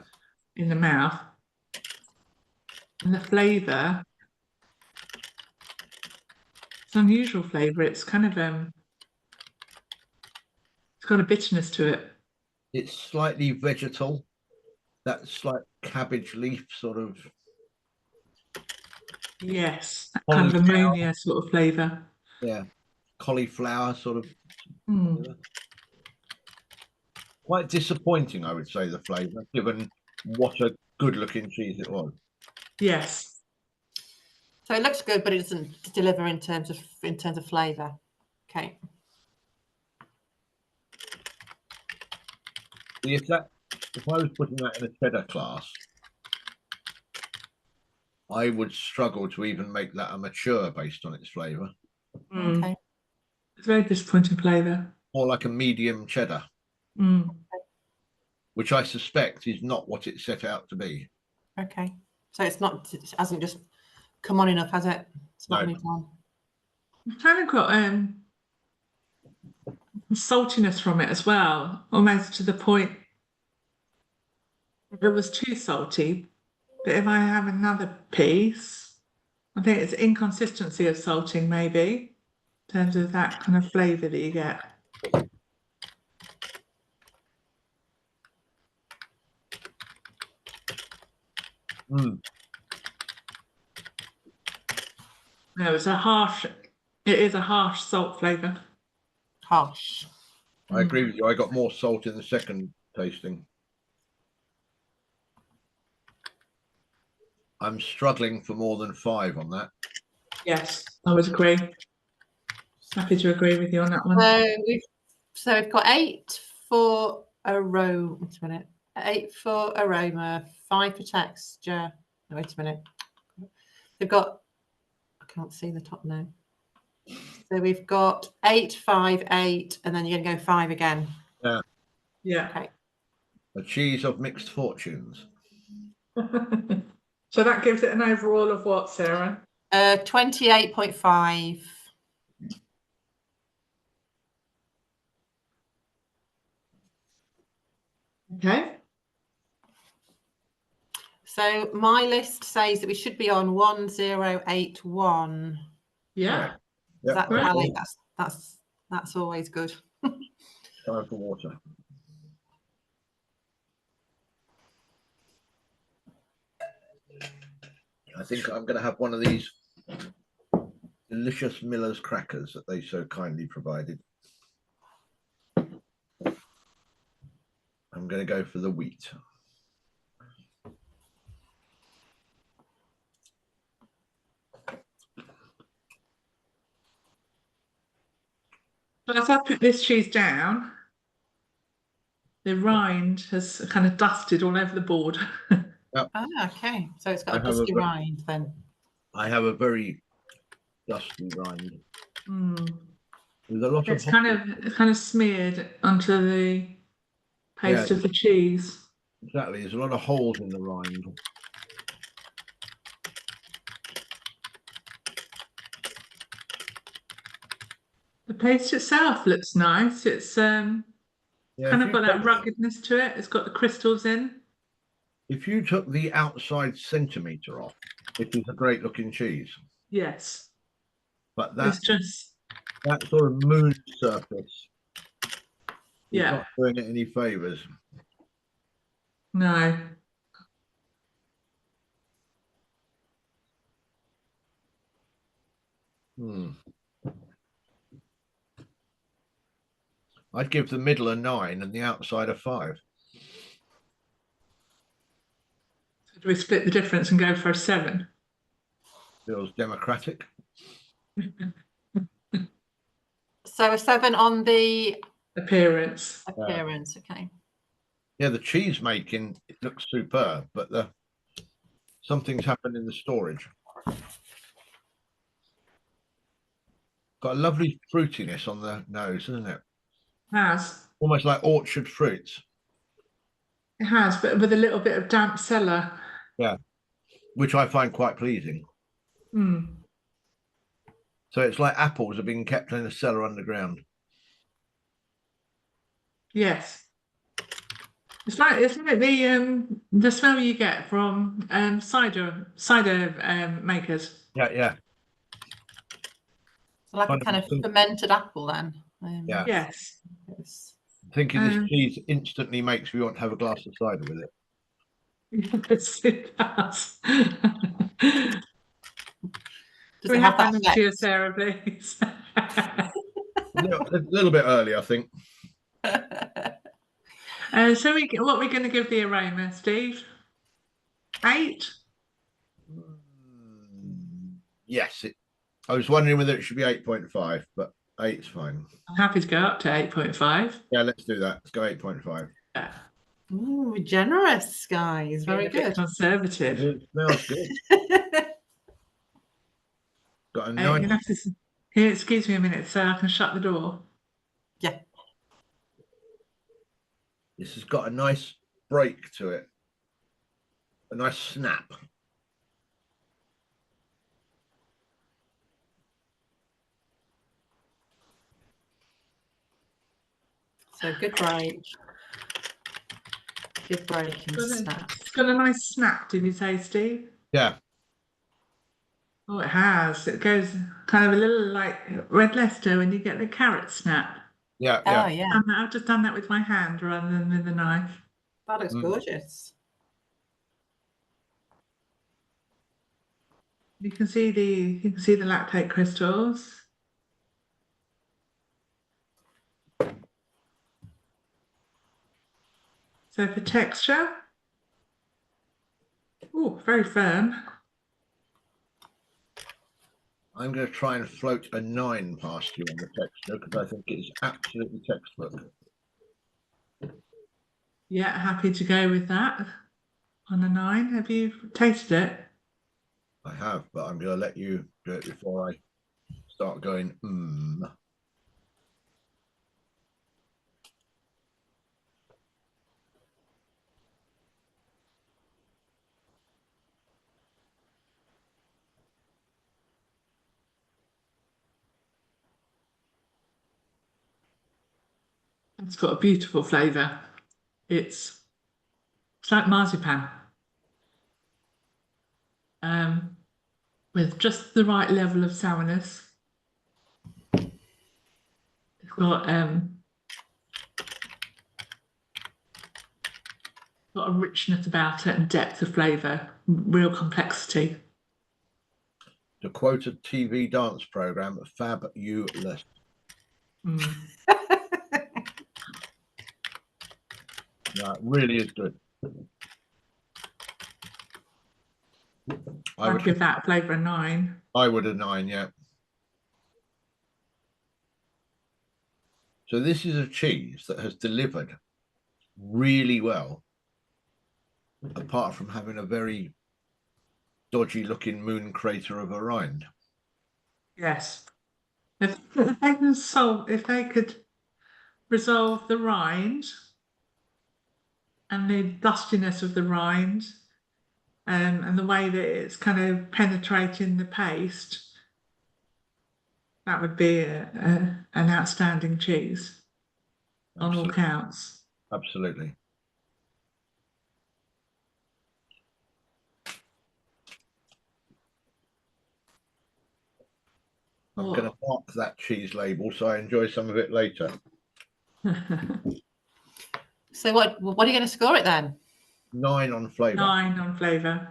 In the mouth. And the flavour, it's an unusual flavour. It's kind of, it's got a bitterness to it. It's slightly vegetal. That slight cabbage leaf sort of. Yes, that kind of ammonia sort of flavour. Yeah, cauliflower sort of. Quite disappointing, I would say, the flavour, given what a good-looking cheese it was. Yes. So it looks good, but it doesn't deliver in terms of flavour. Okay. If I was putting that in a cheddar class, I would struggle to even make that a mature based on its flavour. Okay. It's a very disappointing flavour. More like a medium cheddar, which I suspect is not what it's set out to be. Okay. So it hasn't just come on enough, has it? It's not No. moved on. It's kind of got saltiness from it as well, almost to the point it was too salty. But if I have another piece, I think it's inconsistency of salting maybe, in terms of that kind of flavour that you get. No, it is a harsh salt flavour. Harsh. I agree with you. I got more salt in the second tasting. I'm struggling for more than 5 on that. Yes, I would agree. Happy to agree with you on that one. So we've got 8 for aroma. Wait a minute. 8 for aroma, 5 for texture. No, wait a minute. We've got. I can't see the top now. So we've got 8, 5, 8, and then you're going to go 5 again. Yeah. Yeah. Okay. A cheese of mixed fortunes. So that gives it an overall of what, Sarah? 28.5. Okay. So my list says that we should be on 1081. Yeah. Is that Right. tally? That's always good. Time for water. I think I'm going to have one of these delicious Miller's crackers that they so kindly provided. I'm going to go for the wheat. But as I put this cheese down, the rind has kind of dusted all over the board. Ah, okay. So it's got I a have a dusty ve- rind then. I have a very dusty rind. Mm. There's a lot of It's kind of smeared onto the yeah, paste of the cheese. exactly. There's a lot of holes in the rind. The paste itself looks nice. It's Yeah, kind of got that ruggedness to it. It's got the crystals in. if you took the outside centimetre off, it is a great looking cheese. Yes. But It's just, that sort of moon surface is yeah, not doing it any favours. no. I'd give the middle a 9 and the outside a 5. So do we split the difference and go for a 7? Feels democratic. So a 7 on the Appearance. appearance. Okay. Yeah, the cheese making, it looks superb, but something's happened in the storage. Got a lovely fruitiness on the nose, isn't it? Has. Almost like orchard fruits. It has, but with a little bit of damp cellar. Yeah, which I find quite pleasing. Mm. So it's like apples are being kept in a cellar underground. Yes. It's like the smell you get from cider makers. Yeah, yeah. So like a kind of fermented apple then. Yeah. Yes. Thinking this cheese instantly makes me want to have a glass of cider with it. Yes, it does. Does it have that to you, Sarah, please? A little bit early, I think. So what we're going to give the aroma, Steve? 8? Yes. I was wondering whether it should be 8.5, but 8's fine. I'm happy to go up to 8.5. Yeah, let's do that. Let's go 8.5. Yeah. Ooh, generous, guys. Very good. Conservative. It smells good. Got a nice. You'll have to, here, excuse me a minute, so I can shut the door. Yeah. This has got a nice break to it. A nice snap. So good break. Good break and snap. It's got a nice snap, did you say, Steve? Yeah. Oh, it has. It goes kind of a little like red Leicester when you get the carrot snap. Yeah, yeah. Oh, yeah. I've just done that with my hand rather than with a knife. That looks gorgeous. You can see the lactate crystals. So for texture, oh, very firm. I'm going to try and float a 9 past you on the texture because I think it's absolutely textbook. Yeah, happy to go with that on a 9. Have you tasted it? I have, but I'm going to let you do it before I start going, It's got a beautiful flavour. It's like marzipan. With just the right level of sourness. It's got a richness about it and depth of flavour, real complexity. To quote a TV dance program, fabulous. No, it really is good. I would give that flavour a 9. I would a 9, yeah. So this is a cheese that has delivered really well, apart from having a very dodgy looking moon crater of a rind. Yes. If if they could resolve the rind and the dustiness of the rind, and the way that it's kind of penetrating the paste, that would be an outstanding cheese on all counts. Absolutely. I'm going to mark that cheese label so I enjoy some of it later. So what are you going to score it then? 9 on flavour. 9 on flavour.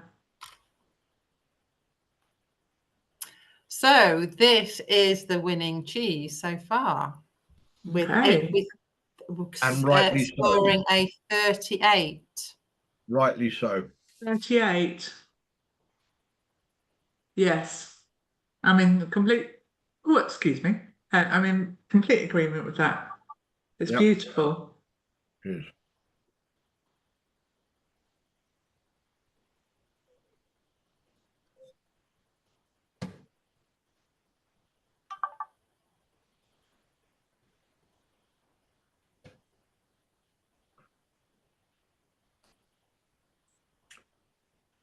So this is the winning cheese so far, with Okay. And rightly so. scoring a 38. Rightly so. 38. Yes. I'm in complete. Oh, excuse me. I'm in complete agreement with that. It's Yep. beautiful. Cheers.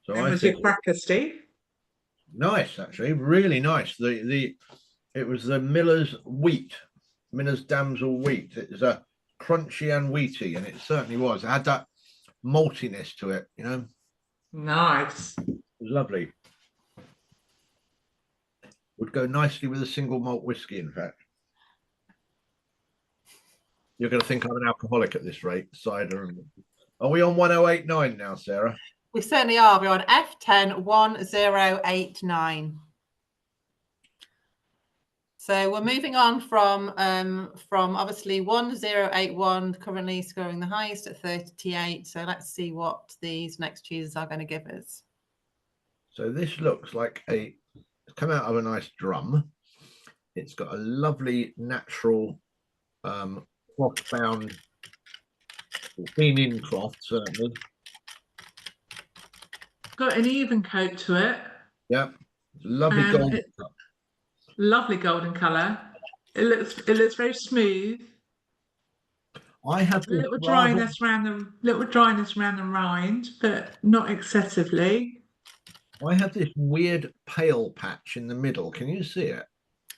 So And I was think your cracker, Steve? nice, actually, really nice. It was the Miller's wheat, Miller's damsel wheat. It was a crunchy and wheaty, and it certainly was. It had that maltiness to it, you know. Nice. It was lovely. Would go nicely with a single malt whiskey, in fact. You're going to think I'm an alcoholic at this rate, cider. Are we on 1089 now, Sarah? We certainly are. We're on F10 1089. So we're moving on from obviously 1081, currently scoring the highest at 38. So let's see what these next cheeses are going to give us. So this looks like it's come out of a nice drum. It's got a lovely natural cloth bound, been in cloth, certainly. Got an even coat to it. Yeah, lovely golden. Lovely golden colour. It looks very smooth. I have A little dryness around the rind, but not excessively. I have this weird pale patch in the middle. Can you see it?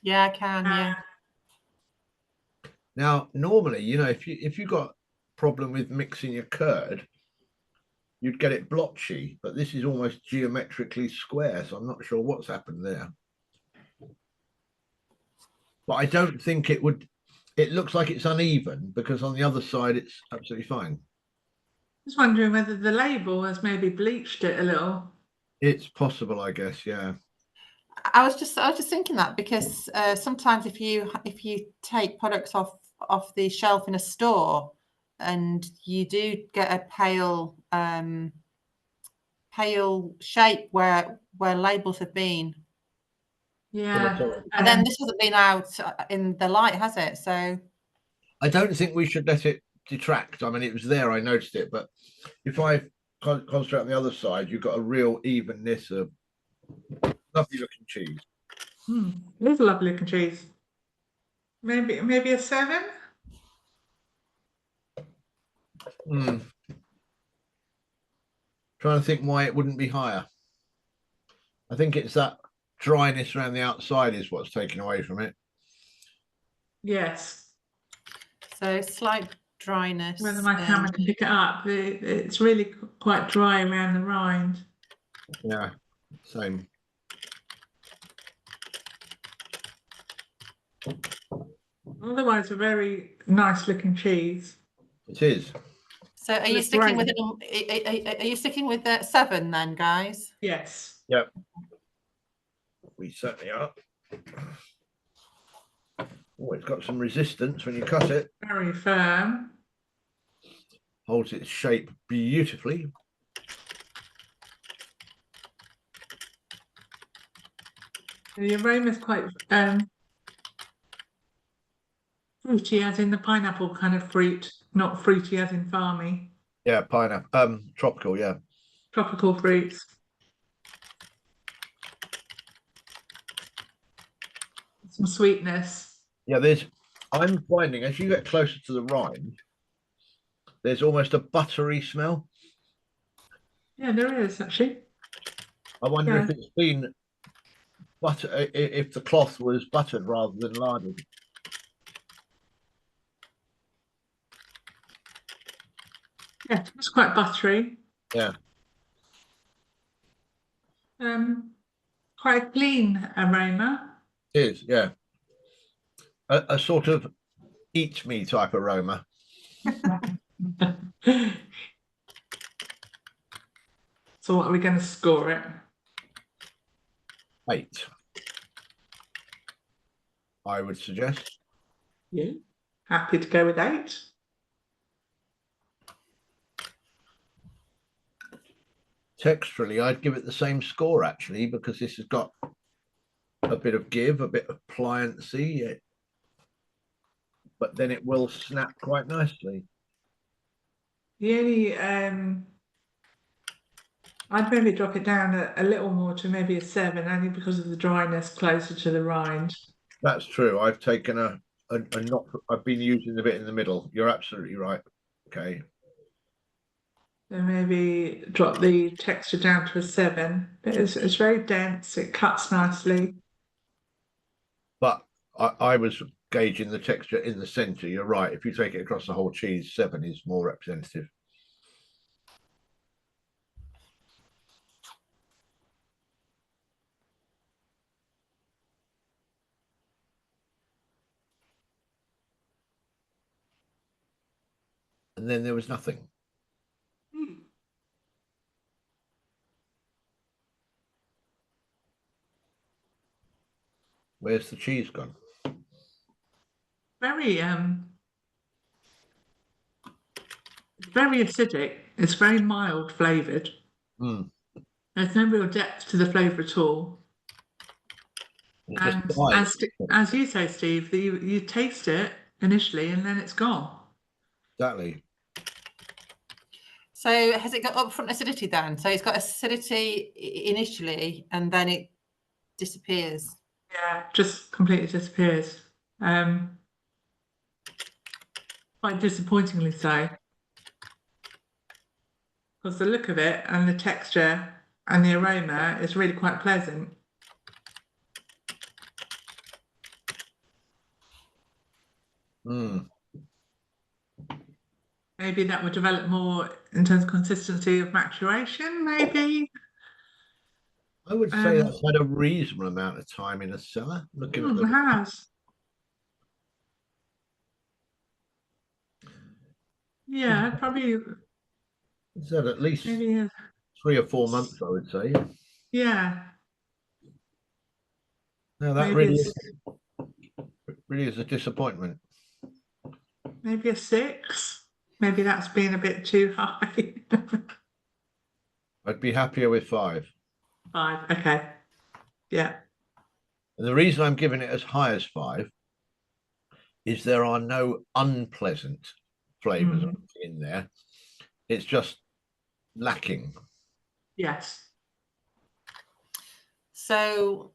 Yeah, I can. Yeah. Now, normally, you know, if you got problem with mixing your curd, you'd get it blotchy, but this is almost geometrically square, so I'm not sure what's happened there. But I don't think it would. It looks like it's uneven because on the other side it's absolutely fine. Just wondering whether the label has maybe bleached it a little. It's possible, I guess. Yeah. I was just thinking that because sometimes if you take products off the shelf in a store and you do get a pale shape where labels have been. Yeah. And then this hasn't been out in the light, has it? So I don't think we should let it detract. I mean, it was there, I noticed it, but if I concentrate on the other side, you've got a real evenness of lovely looking cheese. It is a lovely looking cheese. Maybe a 7. Trying to think why it wouldn't be higher. I think it's that dryness around the outside is what's taken away from it. Yes. So slight dryness. Whether my camera can pick it up, it's really quite dry around the rind. Yeah, same. Otherwise, a very nice looking cheese. It is. So are you sticking with it? Are you sticking with the 7 then, guys? Yes. Yep. We certainly are. Oh, it's got some resistance when you cut it. Very firm. Holds its shape beautifully. The aroma is quite Fruity as in the pineapple kind of fruit, not fruity as in farmy. Yeah, pineapple. Tropical. Yeah. Tropical fruits. Some sweetness. Yeah. I'm finding as you get closer to the rind, there's almost a buttery smell. Yeah, there is actually. I wonder Yeah. if it's been butter, if the cloth was buttered rather than larded. Yeah, it's quite buttery. Yeah. Quite a clean aroma. It is. Yeah. A sort of eat me type aroma. So what are we going to score it? 8. I would suggest. Yeah. Happy to go with 8. Texturally, I'd give it the same score actually, because this has got a bit of give, a bit of pliancy, but then it will snap quite nicely. The only I'd maybe drop it down a little more to maybe a 7, only because of the dryness closer to the rind. That's true. I've taken a not. I've been using the bit in the middle. You're absolutely right. Okay. So maybe drop the texture down to a 7. But it's very dense. It cuts nicely. But I was gauging the texture in the center. You're right. If you take it across the whole cheese, 7 is more representative. And then there was nothing. Where's the cheese gone? Very very acidic. It's very mild flavoured. Mm. There's no real depth to the flavour at all. And as you say, Steve, you taste it initially and then it's gone. Exactly. So has it got upfront acidity then? So it's got acidity initially and then it disappears. Yeah, just completely disappears. Quite disappointingly so. Because the look of it and the texture and the aroma is really quite pleasant. Mm. Maybe that would develop more in terms of consistency of maturation, maybe. I would say that's had a reasonable amount of time in a cellar. Looking at It has. Yeah, probably it's had at least maybe 3 or 4 months, I would say. yeah. No, that Maybe really is a disappointment. maybe a 6. Maybe that's been a bit too high. I'd be happier with 5. 5, okay. Yeah. And the reason I'm giving it as high as 5 is there are no unpleasant flavors in there. It's just lacking. Yes. So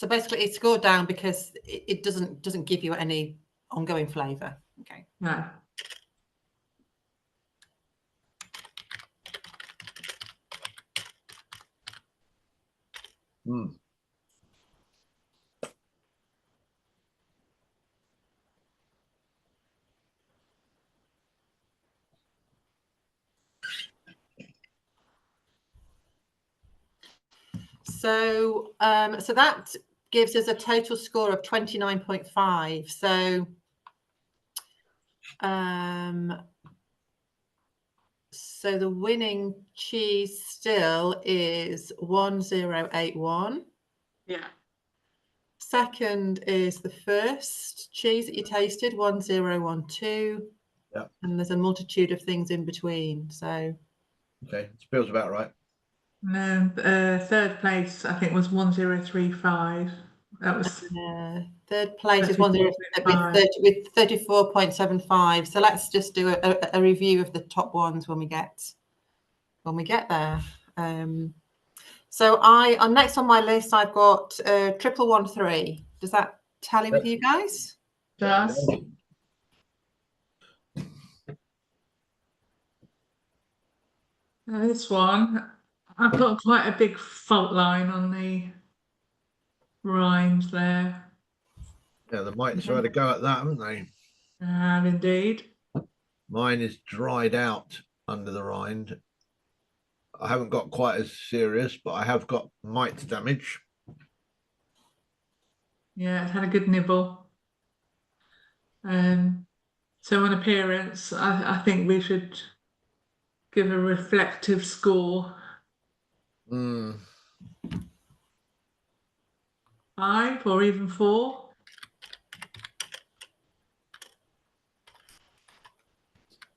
basically it's scored down because it doesn't give you any ongoing flavour. Okay. No. Mm. So so that gives us a total score of 29.5. So the winning cheese still is 1081. Yeah. Second is the first cheese that you tasted, 1012. Yeah. And there's a multitude of things in between. So okay, it feels about right. And then third place, I think, was 1035. That was Third place is one with 34.75. So let's just do a review of the top ones when we get there. So next on my list, I've got 1113. Does that tally with you guys? Does. This one, I've got quite a big fault line on the rind there. Yeah, the mites have had a go at that, haven't they? Indeed. Mine is dried out under the rind. I haven't got quite as serious, but I have got mite damage. Yeah, it's had a good nibble. So on appearance, I think we should give a reflective score. 5 or even 4.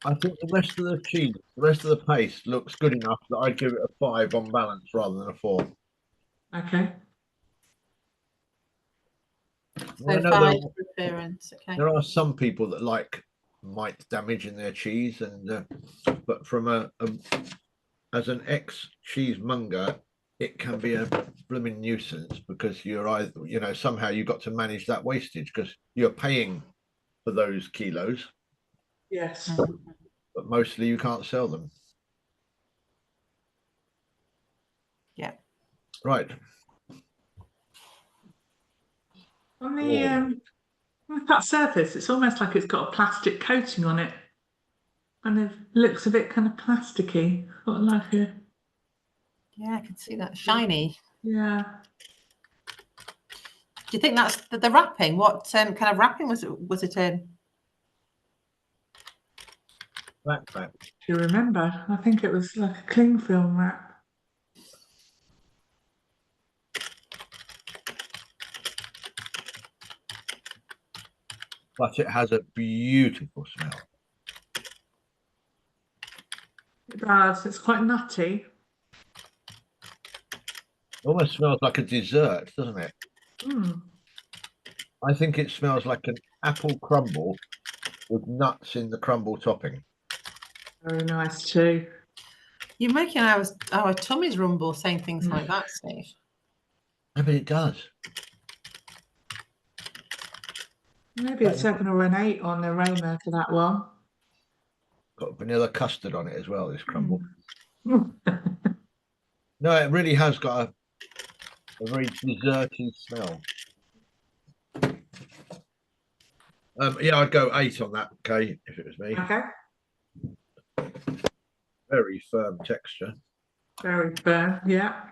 I think the rest of the cheese, the rest of the paste looks good enough that I'd give it a 5 on balance rather than a 4. Okay. So 5 for appearance. Okay. There are some people that like mite damage in their cheese, and but from as an ex-cheesemonger, it can be a blooming nuisance because you're either, you know, somehow you've got to manage that wastage because you're paying for those kilos. Yes. But mostly you can't sell them. Yeah. Right. On the that surface, it's almost like it's got a plastic coating on it. And it looks a bit kind of plasticky. Got like a... Yeah, I can see that. Shiny. Yeah. Do you think that's the wrapping? What kind of wrapping was it in? Wrap. Do you remember? I think it was like a cling film wrap. But it has a beautiful smell. It does. It's quite nutty. It almost smells like a dessert, doesn't it? I think it smells like an apple crumble with nuts in the crumble topping. Very nice too. You're making our tummies rumble saying things like that, Steve. I mean, it does. Maybe a 7 or an 8 on the aroma for that one. Got vanilla custard on it as well, this crumble. No, it really has got a very desserty smell. Yeah, I'd go 8 on that, Kay, if it was me. Okay. Very firm texture. Very firm, yeah.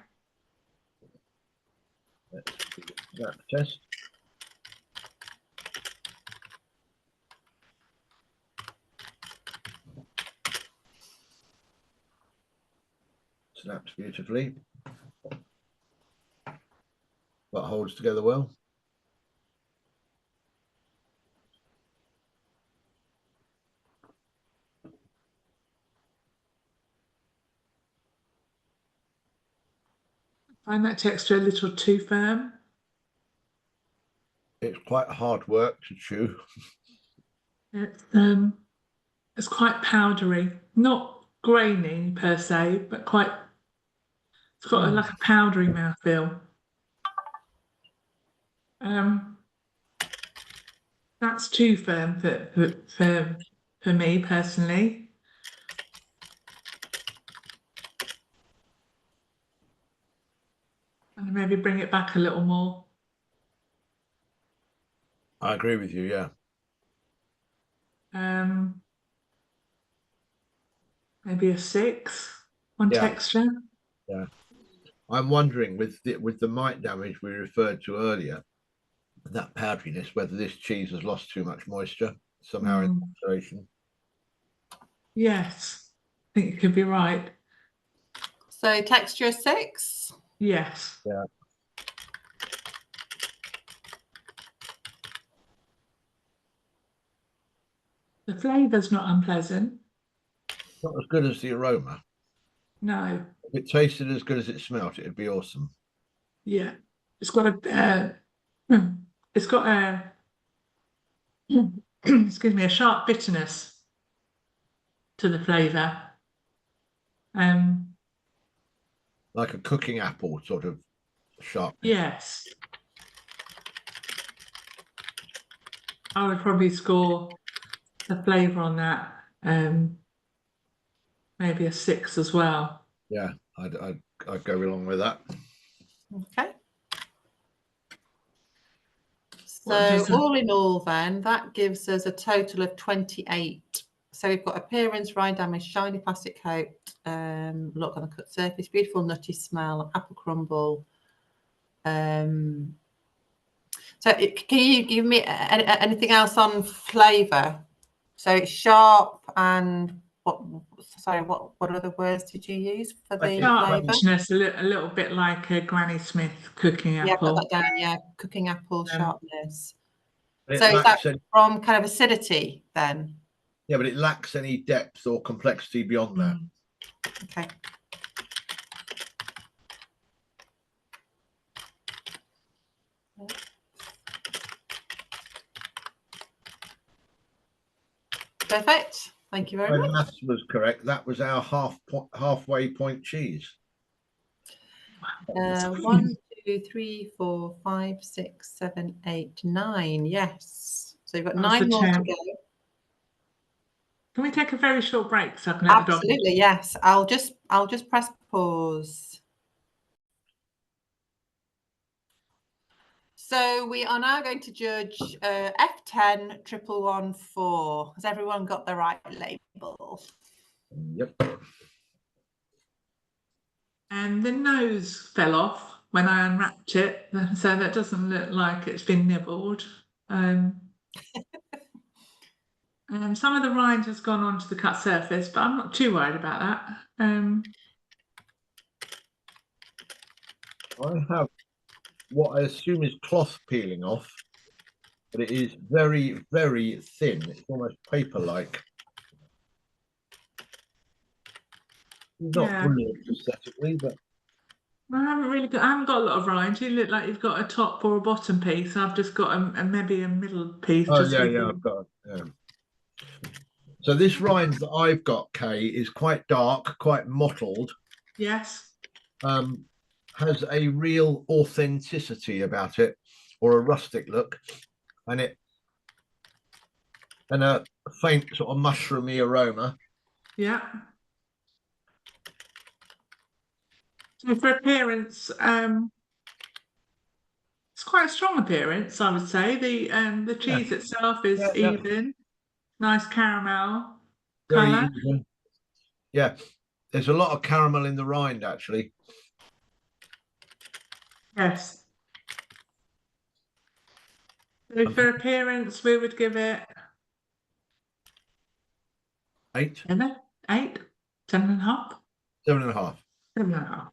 Let's do that test. Snaps beautifully. But holds together well. Find that texture a little too firm. It's quite hard work to chew. It's quite powdery, not grainy per se, but quite. It's got like a powdery mouthfeel. That's too firm for me personally. And maybe bring it back a little more. I agree with you, yeah. Maybe a 6 on texture. Yeah. I'm wondering with the mite damage we referred to earlier, that powderiness, whether this cheese has lost too much moisture somehow in saturation. Yes, I think you could be right. So texture 6? Yes. Yeah. The flavour's not unpleasant. Not as good as the aroma. No. If it tasted as good as it smelt, it'd be awesome. Yeah. It's got a It's got a excuse me, a sharp bitterness to the flavour. Like a cooking apple sort of sharpness. Yes, I would probably score the flavour on that. Maybe a 6 as well. Yeah, I'd go along with that. Okay. So all in all then, that gives us a total of 28. So we've got appearance, rind damage, shiny plastic coat, look on the cut surface, beautiful nutty smell, apple crumble. So can you give me anything else on flavour? So it's sharp and what? Sorry, what other words did you use for the flavour? Sharpness, a little bit like a Granny Smith cooking apple. Yeah, put that down. Yeah, cooking apple sharpness. It So is that from kind of acidity then? Yeah, but it lacks any depth or complexity beyond that. Okay. Perfect. Thank you very much. My maths was correct. That was our halfway point cheese. 1, 2, 3, 4, 5, 6, 7, 8, 9. Yes. So you've got 9 more to go. Can we take a very short break so I can let the dog? Absolutely, yes. I'll just press pause. So we are now going to judge F10 1114. Has everyone got the right label? Yep. And the nose fell off when I unwrapped it, so that doesn't look like it's been nibbled. And some of the rind has gone onto the cut surface, but I'm not too worried about that. I have what I assume is cloth peeling off, but it is very, very thin. It's almost paper-like. Not brilliant aesthetically, but I haven't got a lot of rind. You look like you've got a top or a bottom piece. I've just got maybe a middle piece. Oh yeah, I've got. Yeah. So this rind that I've got, Kay, is quite dark, quite mottled. Yes. Has a real authenticity about it, or a rustic look, and a faint sort of mushroomy aroma. Yeah. So for appearance, it's quite a strong appearance, I would say. The cheese itself is even, nice caramel colour. Even. Yeah, there's a lot of caramel in the rind, actually. Yes. So for appearance, we would give it 8. 8, 7.5. 7.5. 7.5.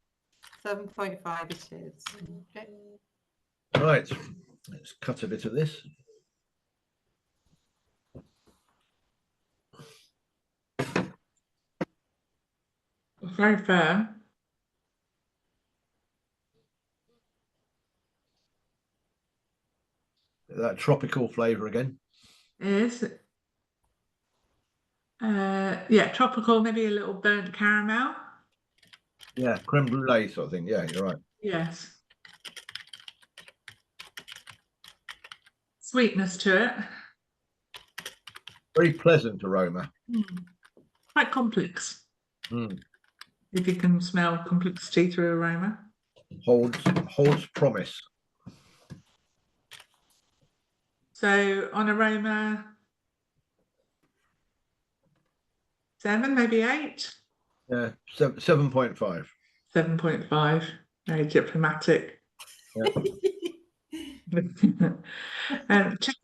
7.5 it is. Okay. Right, let's cut a bit of this. Very firm. That tropical flavour again. Is yeah, tropical, maybe a little burnt caramel. Yeah, creme brulee sort of thing. Yeah, you're right. Yes. Sweetness to it. Very pleasant aroma. Quite complex. If you can smell complexity through aroma. Holds promise. So on aroma, 7, maybe 8. Yeah, 7.5. 7.5. Very diplomatic. Yeah.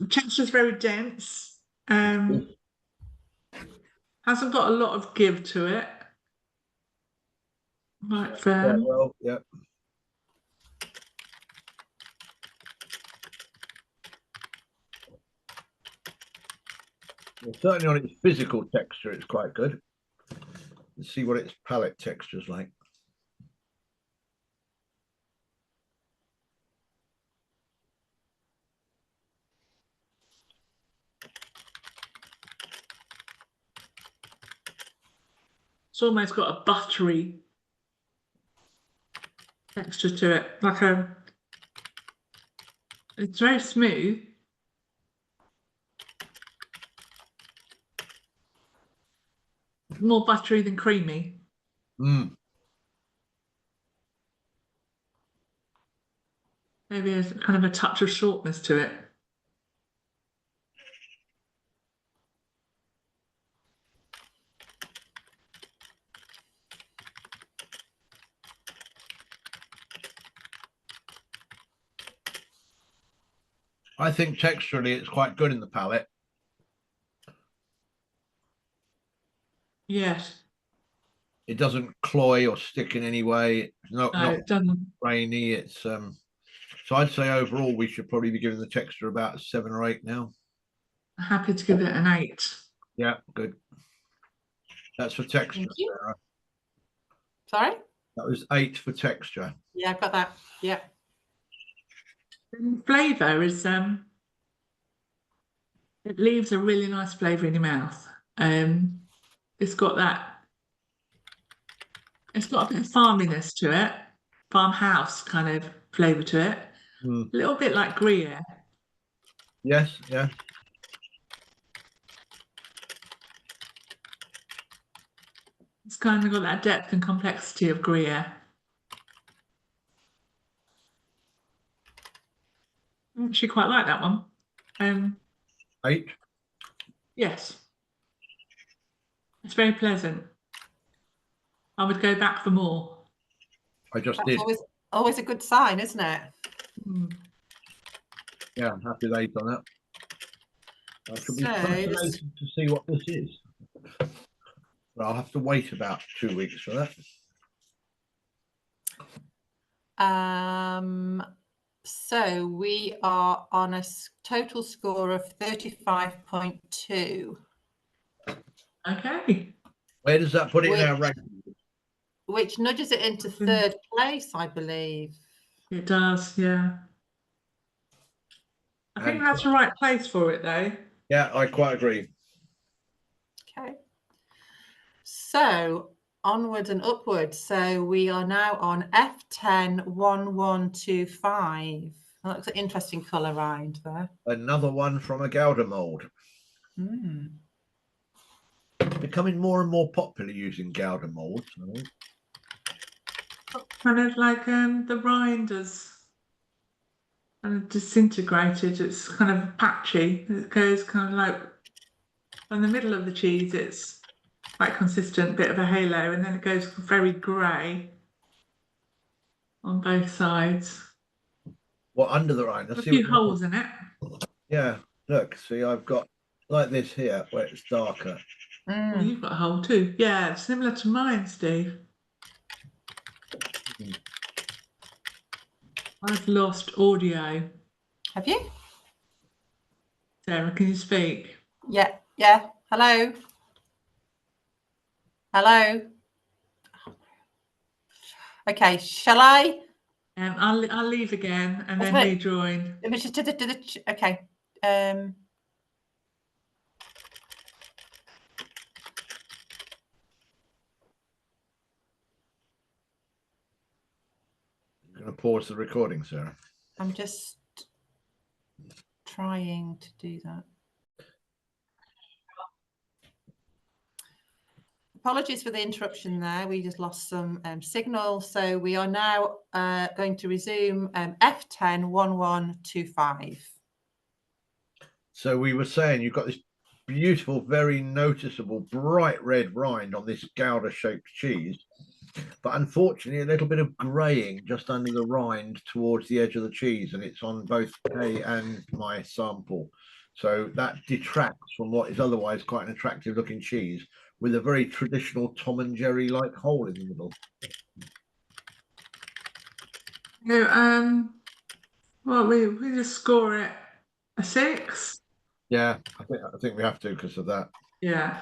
Texture's very dense. Hasn't got a lot of give to it. Right, firm. Yeah, well, yeah. Well, certainly on its physical texture, it's quite good. Let's see what its palate texture's like. It's almost got a buttery texture to it, it's very smooth. More buttery than creamy. Mm. Maybe there's kind of a touch of shortness to it. I think texturally it's quite good in the palate. Yes. It doesn't cloy or stick in any way. It's No, not it doesn't. grainy. It's so I'd say overall we should probably be giving the texture about 7 or 8 now. I'm happy to give it an 8. Yeah, good. That's for texture, Thank you. Sarah. Sorry? That was 8 for texture. Yeah, I've got that. Yeah. Flavour is it leaves a really nice flavour in your mouth. It's got a bit of farminess to it, farmhouse kind of flavour to it. Mm. A little bit like Gruyere. Yes, yeah. It's kind of got that depth and complexity of Gruyere. I actually quite like that one. 8. Yes. It's very pleasant. I would go back for more. I just That's did. always a good sign, isn't it? Mm. Yeah, I'm happy with 8 on that. I should be So fascinated to see what this is. But I'll have to wait about 2 weeks for that. So we are on a total score of 35.2. Okay. Where does that put it in our ranking? Which nudges it into 3rd place, I believe. It does, yeah. I think that's the right place for it, though. Yeah, I quite agree. Okay. So onwards and upwards. So we are now on F10 1125. That looks an interesting colour rind there. Another one from a Gouda mould. Mm. Becoming more and more popular using Gouda molds. I think. Kind of like the rind has kind of disintegrated. It's kind of patchy. It goes kind of like in the middle of the cheese, it's quite consistent, bit of a halo, and then it goes very grey on both sides. Well, under the rind. A few holes in it. Yeah, look, see, I've got like this here where it's darker. Well, you've got a hole too. Yeah, similar to mine, Steve. I've lost audio. Have you? Sarah, can you speak? Yeah. Yeah. Hello. Hello. Okay. Shall I? I'll leave again and then rejoin. It was just okay. I'm going to pause the recording, Sarah. I'm just trying to do that. Apologies for the interruption there. We just lost some signal. So we are now going to resume F10 1125. So we were saying you've got this beautiful, very noticeable, bright red rind on this Gouda-shaped cheese, but unfortunately a little bit of greying just under the rind towards the edge of the cheese, and it's on both Kay and my sample. So that detracts from what is otherwise quite an attractive looking cheese with a very traditional Tom and Jerry like hole in the middle. No, well, we just score it a 6. Yeah, I think we have to because of that. Yeah.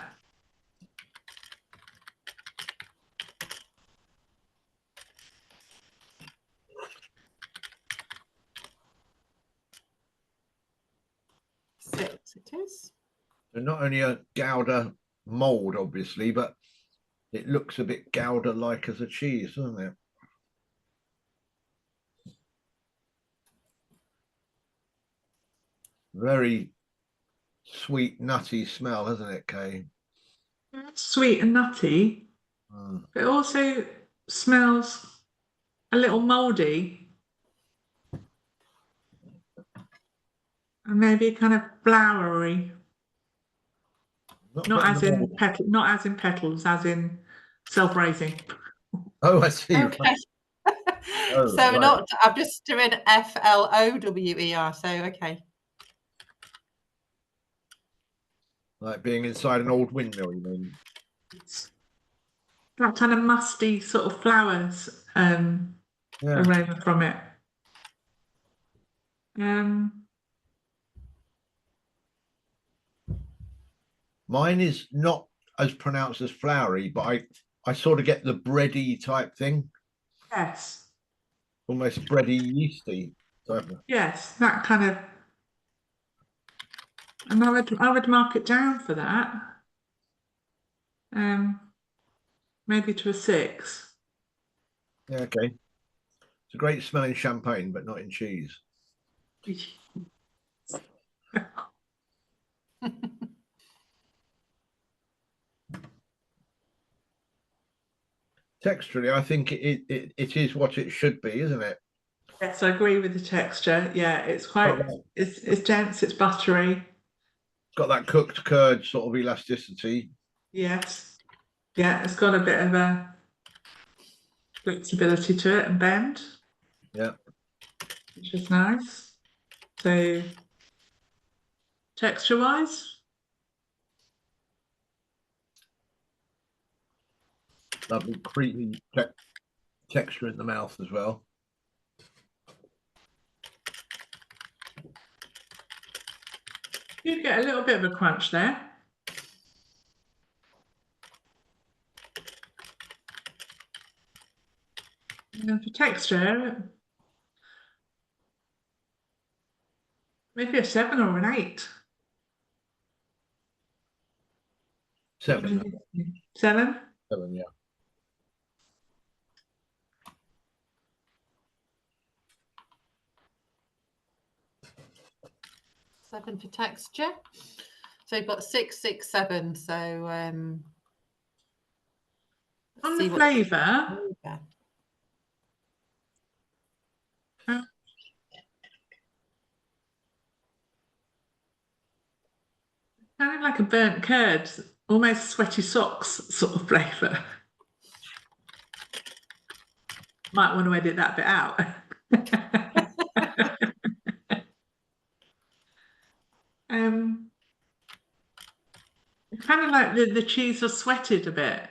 Six it is. So not only a Gouda mold, obviously, but it looks a bit Gouda-like as a cheese, doesn't it? Very sweet, nutty smell, isn't it, Kay? Sweet and nutty, but it also smells a little mouldy and maybe kind of floury. Not as in petals, as in self-raising. Oh, I see. Okay. Oh, So we're right. not, I'm just doing FLOWER, so okay. Like being inside an old windmill, you mean? That kind of musty sort of flowers aroma from it. Mine is not as pronounced as flowery, but I sort of get the bready type thing. Yes. Almost bready, yeasty type. Yes, that kind of. And I would mark it down for that. Maybe to a 6. Yeah, okay. It's a great smelling champagne, but not in cheese. Texturally, I think it is what it should be, isn't it? Yes, I agree with the texture. Yeah, it's quite, it's dense, it's buttery. It's got that cooked curd sort of elasticity. Yes. Yeah, it's got a bit of a flexibility to it and bend. Yeah. Which is nice. So, texture-wise? Lovely creamy texture in the mouth as well. You get a little bit of a crunch there. And for texture, maybe a 7 or an 8. 7. 7? 7, yeah. Seven for texture. So you've got 6, 6, 7. So on the flavour, kind of like a burnt curd, almost sweaty socks sort of flavour. Might want to edit that bit out. Kind of like the cheese was sweated a bit.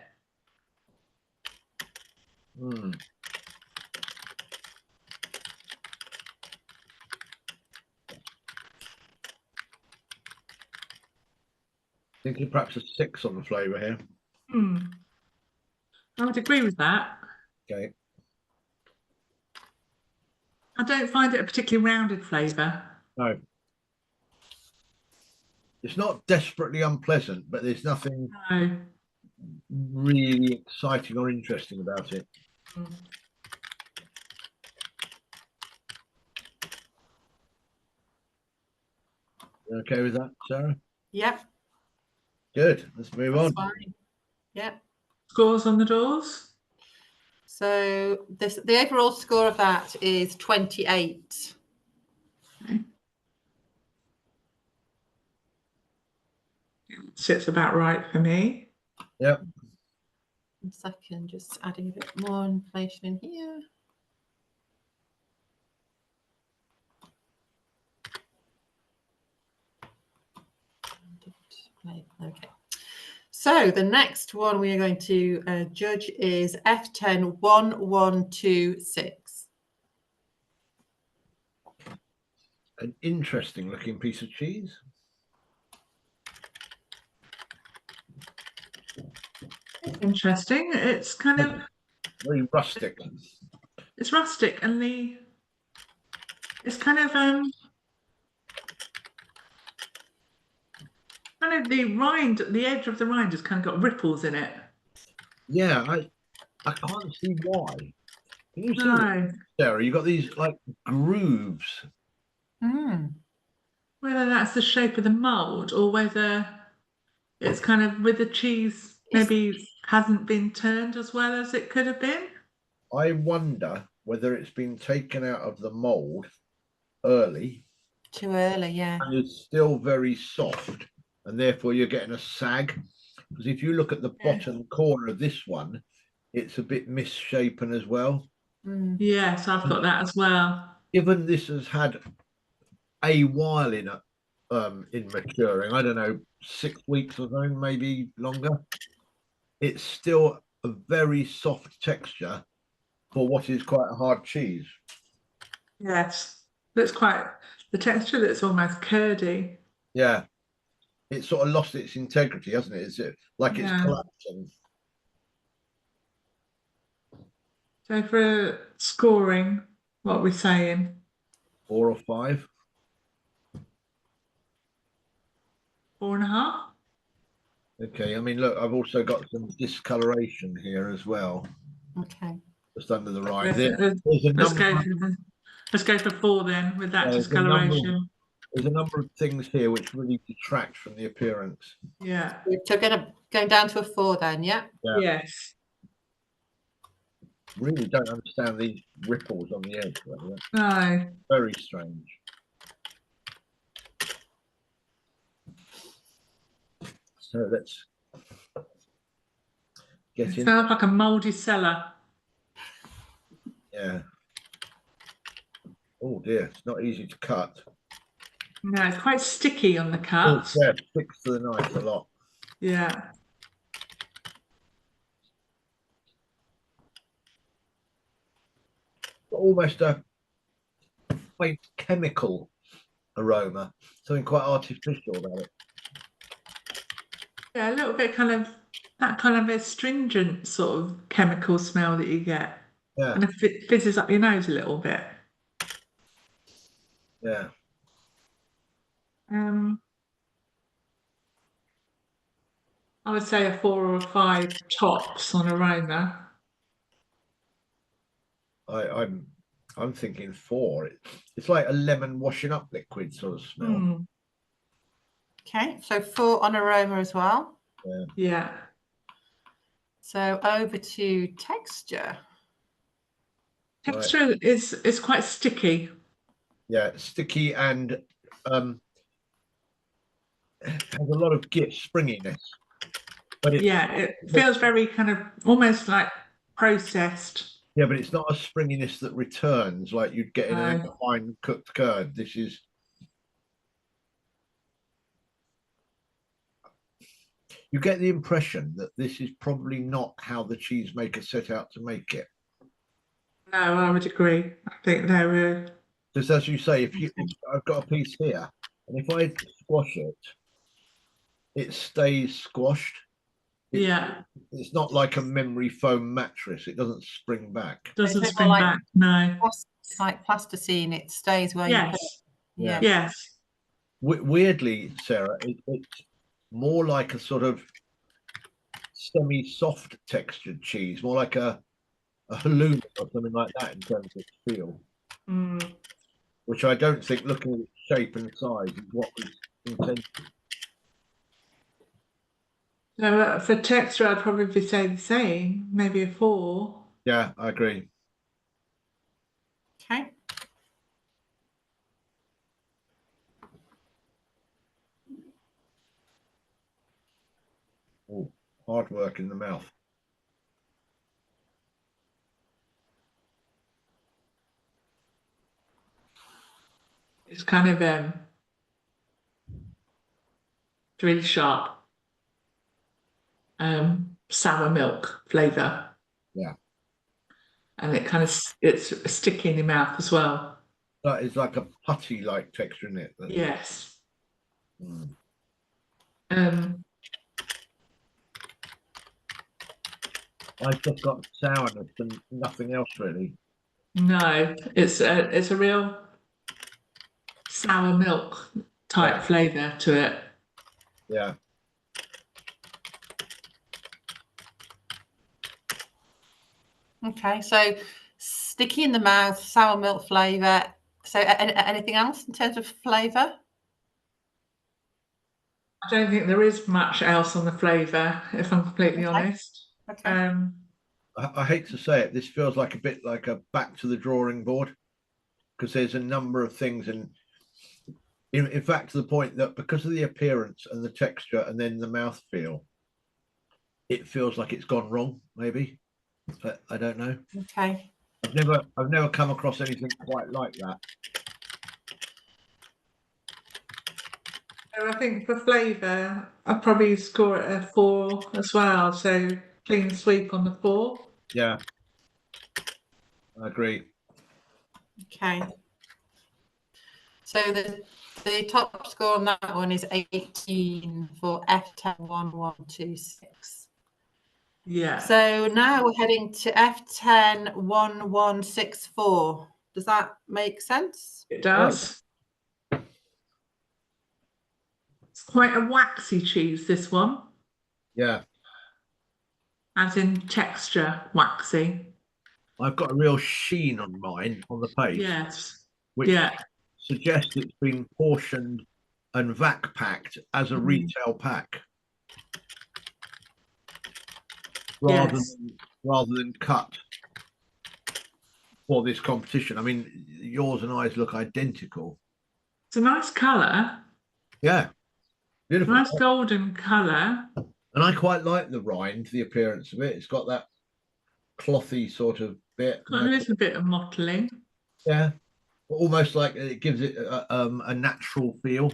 Thinking perhaps a 6 on the flavour here. I would agree with that. Okay. I don't find it a particularly rounded flavour. No. It's not desperately unpleasant, but there's nothing really exciting or interesting about it. You okay with that, Sarah? Yep. Good. Let's move on. Fine. Yep. Scores on the doors? So the overall score of that is 28. Okay. Sits about right for me. Yep. 1 second, just adding a bit more information in here. Okay. So the next one we are going to judge is F10 1126. An interesting looking piece of cheese. Interesting. It's kind of very rustic. It's rustic, and it's kind of the rind, the edge of the rind has kind of got ripples in it. Yeah, I can't see why. Can you see it, No, Sarah? You got these like grooves. Mm. whether that's the shape of the mold or whether it's kind of with the cheese maybe hasn't been turned as well as it could have been. I wonder whether it's been taken out of the mold early Too early, yeah. and is still very soft, and therefore you're getting a sag. Because if you look at the bottom corner of this one, it's a bit misshapen as well. Mm. Yes, I've got that as well. Given this has had a while in maturing, I don't know, 6 weeks or so, maybe longer, it's still a very soft texture for what is quite a hard cheese. Yes, that's quite the texture that's almost curdy. Yeah, it's sort of lost its integrity, hasn't it? Is it like it's Yeah. collapsing? So for scoring, what are we saying? 4 or 5. 4.5? Okay, I mean, look, I've also got some discoloration here as well, Okay. just under the right. Let's, There's a let's number. let's go for 4 then with that There's a number. discoloration. There's a number of things here which really detract from the appearance. Yeah. So going down to a 4 then, yeah? Yeah. Yes. Really don't understand these ripples on the edge. Right? No. Very strange. So let's get It in. sounds like a mouldy cellar. Yeah. Oh dear, it's not easy to cut. No, it's quite sticky on the Oh, cuts. yeah, sticks to the knife a lot. Yeah. Almost a quite chemical aroma, something quite artificial about it. Yeah, a little bit kind of that kind of astringent sort of chemical smell that you get. Yeah, And it fizzes up your nose a little bit. yeah. I would say a 4 or a 5 tops on aroma. I'm thinking 4. It's like a lemon washing up liquid sort of smell. Okay, so 4 on aroma as well. Yeah. So over to texture. Texture is quite sticky. Yeah, sticky and has a lot of springiness. But it feels very kind of almost like processed. Yeah, but it's not a springiness that returns like you'd get in No. a fine cooked curd. This is. You get the impression that this is probably not how the cheesemaker set out to make it. No, I would agree. I think they were. Just as you say, if I've got a piece here, and if I squash it, it stays squashed. Yeah. It's not like a memory foam mattress. It doesn't spring back. Doesn't It's spring like back. No. It's like plasticine, it stays where you put it. Yes. Yeah. Yes. Weirdly, Sarah, it's more like a sort of semi-soft textured cheese, more like a halloumi or something like that in terms of feel. Which I don't think, looking at its shape and size, is what was intended. So for texture, I'd probably say the same, maybe a 4. Yeah, I agree. Okay. Oh, hard work in the mouth. It's kind of really sharp. Sour milk flavour. Yeah. And it kind of it's sticky in your mouth as well. That is like a putty-like texture in it. Yes. I've just got sourness and nothing else really. No, it's a real sour milk type flavour to it. Yeah. Okay, so sticky in the mouth, sour milk flavour. So anything else in terms of flavour? I don't think there is much else on the flavour, if I'm completely honest. Okay. I hate to say it, this feels like a bit like a back to the drawing board, because there's a number of things, and in fact, to the point that because of the appearance and the texture and then the mouthfeel, it feels like it's gone wrong, maybe. I don't know. Okay. I've never come across anything quite like that. So I think for flavour, I'd probably score it a 4 as well. So clean sweep on the 4. Yeah, I agree. Okay. So the top score on that one is 18 for F10 1126. Yeah. So now we're heading to F10 1164. Does that make sense? It does. It's quite a waxy cheese, this one. Yeah. As in texture, waxy. I've got a real sheen on mine on the paste. Yes. Which suggests it's been portioned and vac packed as a retail pack. Rather than cut for this competition. I mean, yours and ours look identical. It's a nice colour. Yeah, beautiful. Nice golden colour. And I quite like the rind, the appearance of it. It's got that clothy sort of bit. Got a little bit of mottling. Yeah, almost like it gives it a natural feel.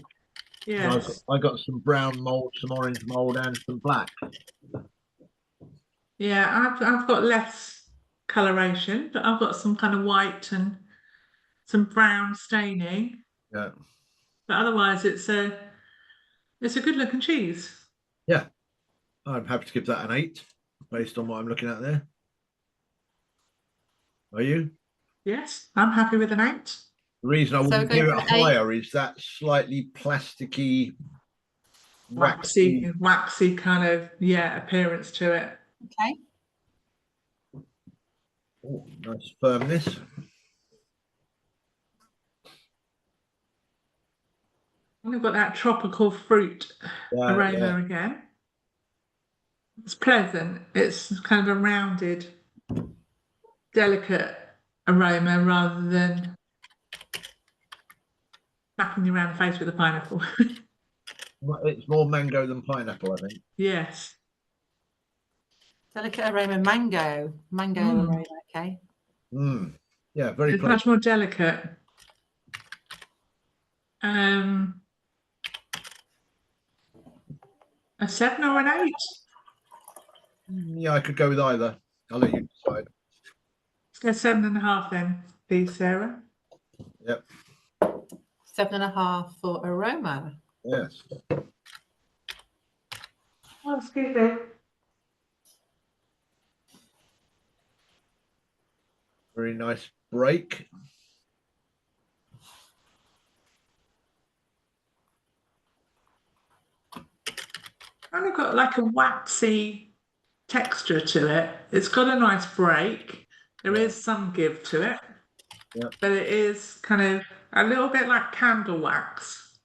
Yes. I got some brown mold, some orange mold, and some black. Yeah, I've got less coloration, but I've got some kind of white and some brown staining. Yeah. But otherwise, it's a good looking cheese. Yeah, I'm happy to give that an 8 based on what I'm looking at there. Are you? Yes, I'm happy with an 8. The reason I wouldn't give it higher is that slightly plasticky, waxy kind of appearance to it. Okay. Oh, nice firmness. And we've got that tropical fruit aroma again. It's pleasant. It's kind of a rounded, delicate aroma rather than smacking you around the face with a pineapple. It's more mango than pineapple, I think. Yes. Delicate aroma, mango aroma. Okay. Yeah, very. It's much more delicate. A 7 or an 8? Yeah, I could go with either. I'll let you decide. Let's go 7.5 then, please, Sarah. Yep. 7.5 for aroma. Yes. Oh, excuse me. Very nice break. Kind of got like a waxy texture to it. It's got a nice break. There is some give to it. Yeah. But it is kind of a little bit like candle wax.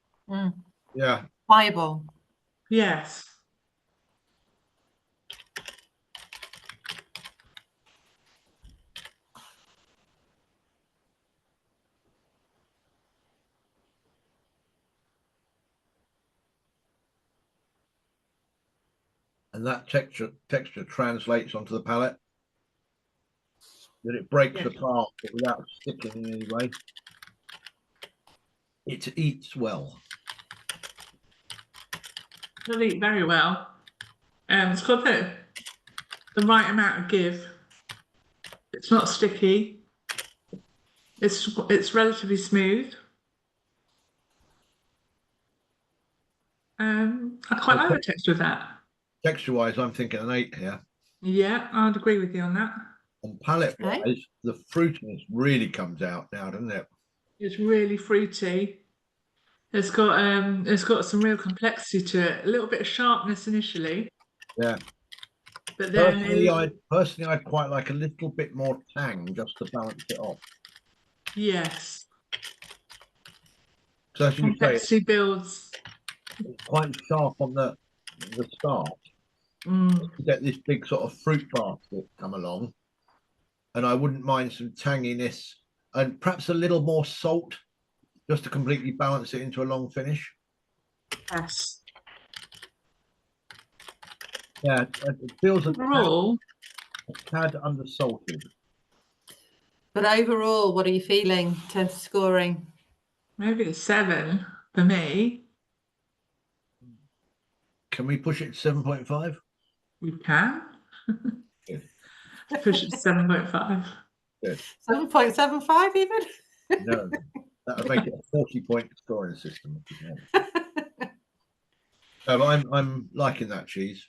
Yeah. Pliable. Yes. And that texture translates onto the palate. That it breaks apart but without sticking in any way. It eats well. It'll eat very well. It's got the right amount of give. It's not sticky. It's relatively smooth. I quite like the texture of that. Texture-wise, I'm thinking an 8 here. Yeah, I'd agree with you on that. And palate-wise, the fruitiness really comes out now, doesn't it? It's really fruity. It's got some real complexity to it. A little bit of sharpness initially. Yeah. But then Personally, I'd quite like a little bit more tang just to balance it off. yes, So as you say, complexity builds. it's quite sharp on the start. You get this big sort of fruit basket come along, and I wouldn't mind some tanginess and perhaps a little more salt just to completely balance it into a long finish. Yes. Yeah, it feels Overall, a tad undersalted. But overall, what are you feeling in terms of scoring? maybe a 7 for me. Can we push it to 7.5? We can. Good. Push it to 7.5. Good. 7.75 even? No, that would make it a 40-point scoring system. No, I'm liking that cheese.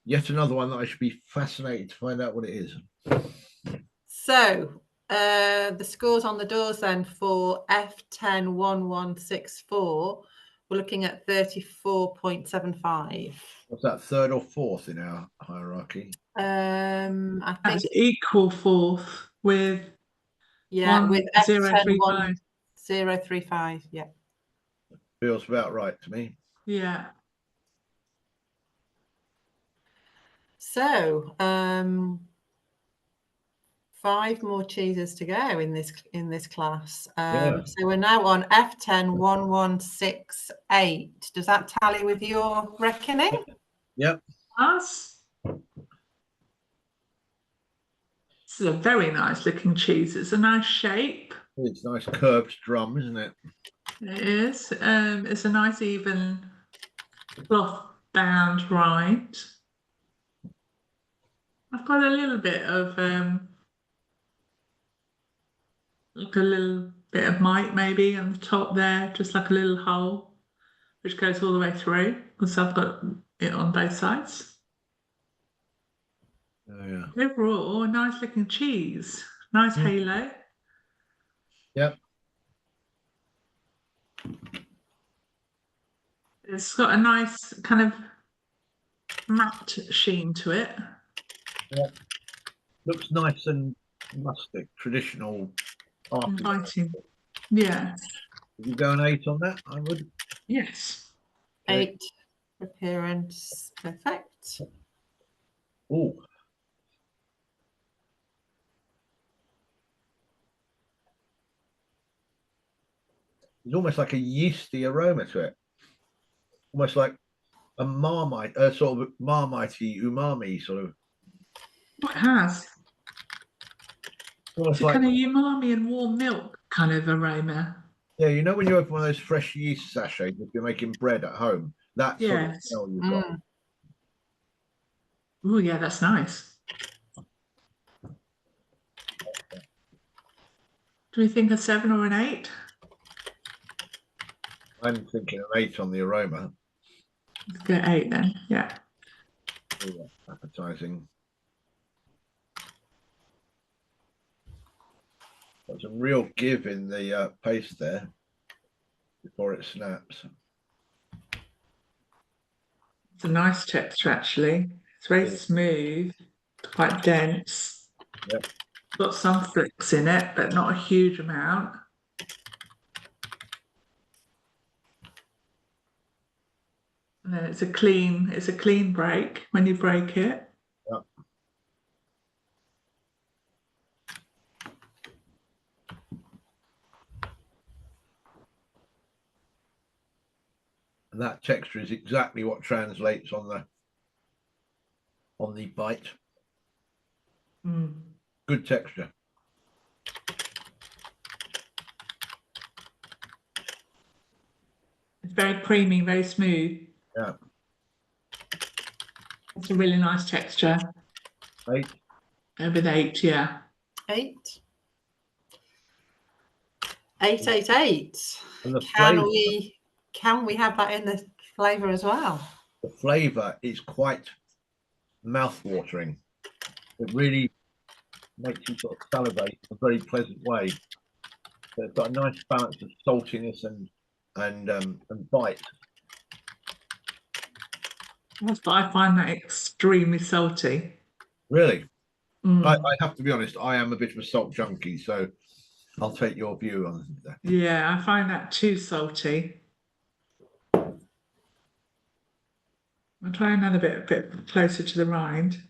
Yet another one that I should be fascinated to find out what it is. So the scores on the doors then for F10 1164, we're looking at 34.75. What's that, third or fourth in our hierarchy? I think That's equal fourth with with F10 1035. 1035. Yeah. Feels about right to me. Yeah. So 5 more cheeses to go in this class. So we're now on F10 1168. Does that tally with your reckoning? Yep. Us. This is a very nice looking cheese. It's a nice shape. It's a nice curved drum, isn't it? It is. It's a nice even cloth bound rind. I've got a little bit of like a little bit of mite maybe on the top there, just like a little hole, which goes all the way through because I've got it on both sides. Oh, yeah. Overall, a nice looking cheese. Nice halo. Yep. It's got a nice kind of matte sheen to it. Yep. Looks nice and rustic, traditional. Inviting. Yeah. Would you go an 8 on that? I would. Yes. 8 for appearance. Perfect. Oh. There's almost like a yeasty aroma to it. Almost like a marmite, sort of marmitey umami sort of. It has. Almost It's a like, kind of umami and warm milk kind of aroma. yeah, you know when you open one of those fresh yeast sachets if you're making bread at home, that sort of Yes. smell you've got. Oh yeah, that's nice. Do we think a 7 or an 8? I'm thinking an 8 on the aroma. Let's go 8 then. Yeah. Oh, appetizing. Got some real give in the paste there before it snaps. It's a nice texture actually. It's very smooth, quite dense. Yep. Got some flicks in it, but not a huge amount. And then it's a clean break when you break it. Yep. And that texture is exactly what translates on the bite. Good texture. It's very creamy, very smooth. Yeah. It's a really nice texture. 8. With 8, yeah. 8. 888. And the Can we have that in the flavour as well? The flavour is quite mouth-watering. It really makes you sort of salivate in a very pleasant way. So it's got a nice balance of saltiness and bite. But I find that extremely salty. Really? Mm. I have to be honest, I am a bit of a salt junkie, so I'll take your view on that. Yeah, I find that too salty. I'll try another bit closer to the rind.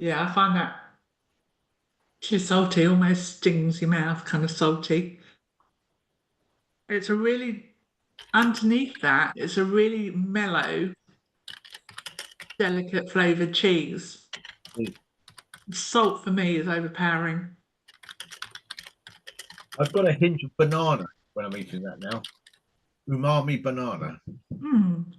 Yeah, I find that too salty, almost stings your mouth, kind of salty. It's a really, underneath that, it's a really mellow, delicate flavoured cheese. Mm. Salt for me is overpowering. I've got a hint of banana when I'm eating that now. Umami banana. Mm.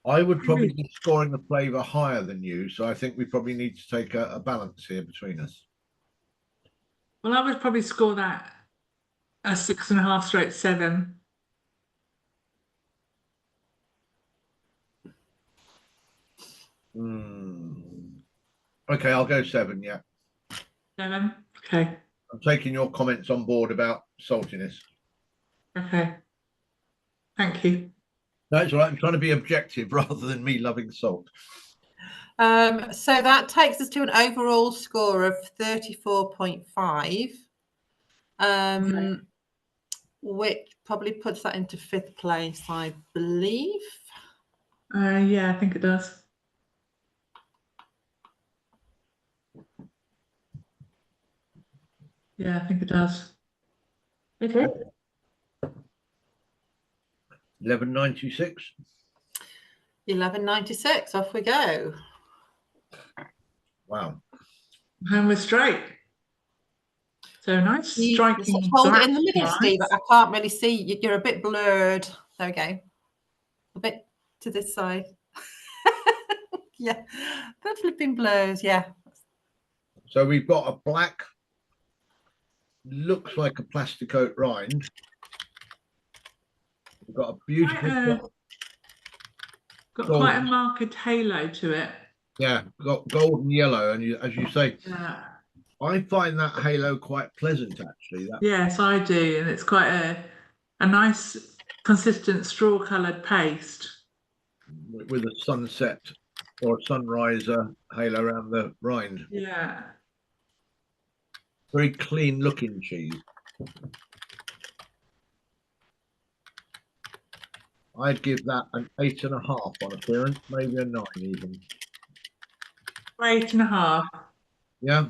I would probably be scoring the flavour higher than you, so I think we probably need to take a balance here between us. Well, I would probably score that a 6.5/7. Okay, I'll go 7. Yeah, 7. Okay. I'm taking your comments on board about saltiness. Okay. Thank you. No, it's all right. I'm trying to be objective rather than me loving salt. So that takes us to an overall score of 34.5, Okay. which probably puts that into 5th place, I believe. Yeah, I think it does. Yeah, I think it does. Okay. 11.96. 11.96. Off we go. Wow. And we're straight. So nice, striking. Hold it in the middle, lines. Steve. I can't really see. You're a bit blurred. There we go. A bit to this side. Yeah, that flipping blurs. Yeah. So we've got a black, looks like a plastic oat rind. We've got a beautiful. Got quite a marked halo to it. Yeah, got golden yellow, and as you say, Yeah. I find that halo quite pleasant actually. Yes, I do, and it's quite a nice, consistent straw-coloured paste with a sunset or a sunrise halo around the rind. Yeah. Very clean looking cheese. I'd give that an 8.5 on appearance, maybe a 9 even. 8.5. Yeah.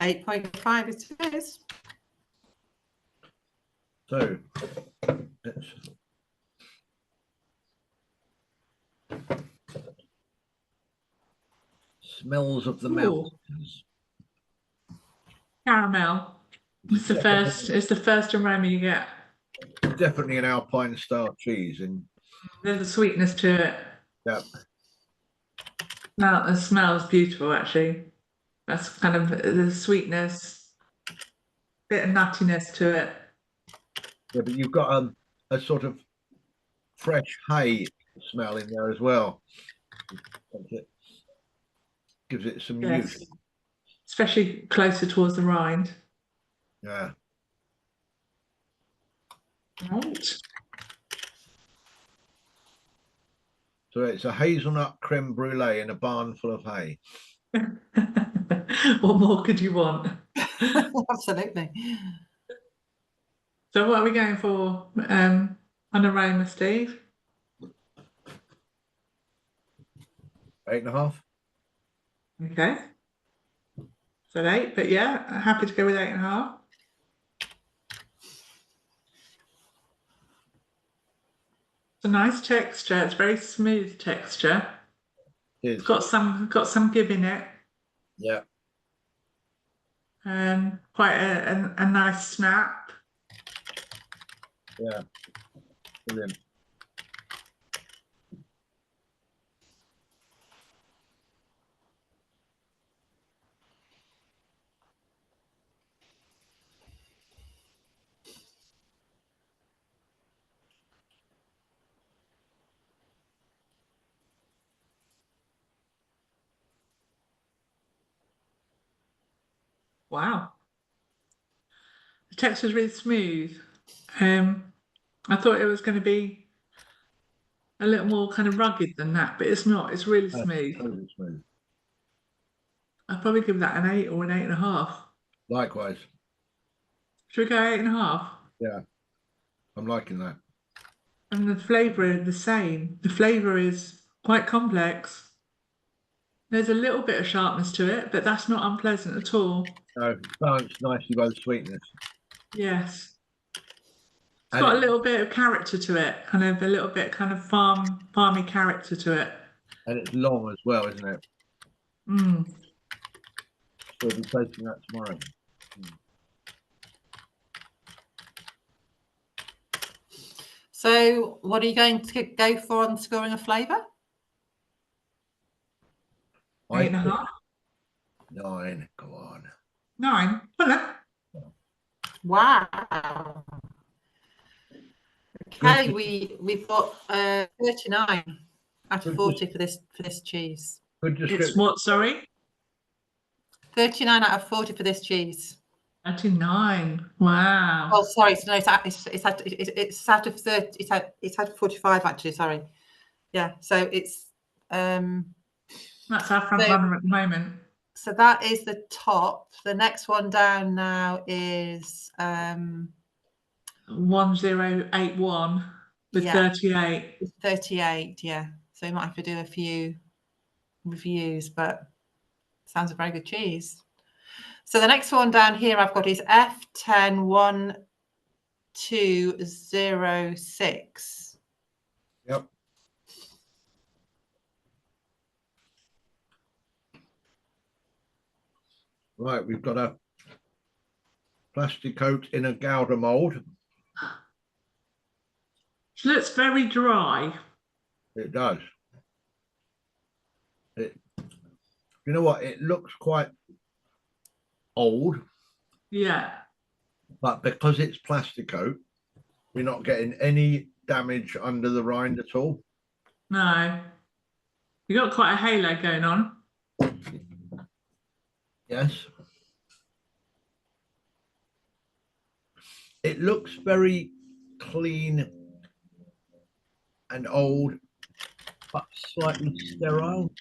8.5 it is. So let's smells of the mountains. Caramel. It's the first aroma you get. Definitely an Alpine style cheese, and there's a sweetness to it. Yeah. Now it smells beautiful actually. That's kind of the sweetness, bit of nuttiness to it. Yeah, but you've got a sort of fresh hay smell in there as well. It gives it some youth. Especially closer towards the rind. Yeah. Right. So it's a hazelnut creme brulee in a barn full of hay. What more could you want? Absolutely. So what are we going for on aroma, Steve? 8.5. Okay. So 8, but yeah, happy to go with 8.5. It's a nice texture. It's very smooth texture. It's got some give in it. Yeah. Quite a nice snap. Yeah. Brilliant. Wow. The texture's really smooth. I thought it was going to be a little more kind of rugged than that, but it's not. It's really smooth. Totally smooth. I'd probably give that an 8 or an 8.5. Likewise. Should we go 8.5? Yeah, I'm liking that. And the flavour is the same. The flavour is quite complex. There's a little bit of sharpness to it, but that's not unpleasant at all. No, balanced nicely by the sweetness. Yes. It's And got a little bit of character to it, kind of a little bit kind of farmy character to it. and it's long as well, isn't it? Mm. So we'll be tasting that tomorrow. So what are you going to go for on scoring a flavour? 8.5. 9. Go on. 9. Well then. Wow. Okay, we've got 39 out of 40 for this cheese. Good It's description. what, sorry? 39 out of 40 for this cheese. 39. Wow. Oh, sorry. So no, it's out of 30. It's out of 45 actually. Sorry. Yeah. So it's That's our front so- runner at the moment. so that is the top. The next one down now is 1081 with yeah, 38. 38. Yeah. So we might have to do a few reviews, but sounds a very good cheese. So the next one down here I've got is F10 1206. Yep. Right, we've got a plastic coat in a Gouda mold. It looks very dry. It does. You know what? It looks quite old, Yeah. but because it's plastic coat, we're not getting any damage under the rind at all. No. You got quite a halo going on. Yes. It looks very clean and old, but slightly sterile.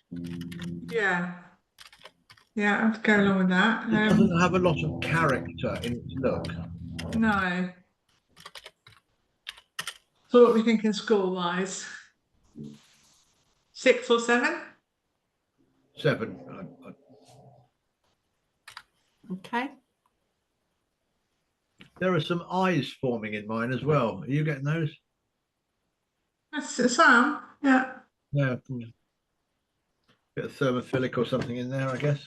Yeah. Yeah, I have to go along with that. It doesn't have a lot of character in its look. No. So what are we thinking score-wise? 6 or 7? 7. Okay. There are some eyes forming in mine as well. Are you getting those? That's some, yeah. Yeah. Bit of thermophilic or something in there, I guess.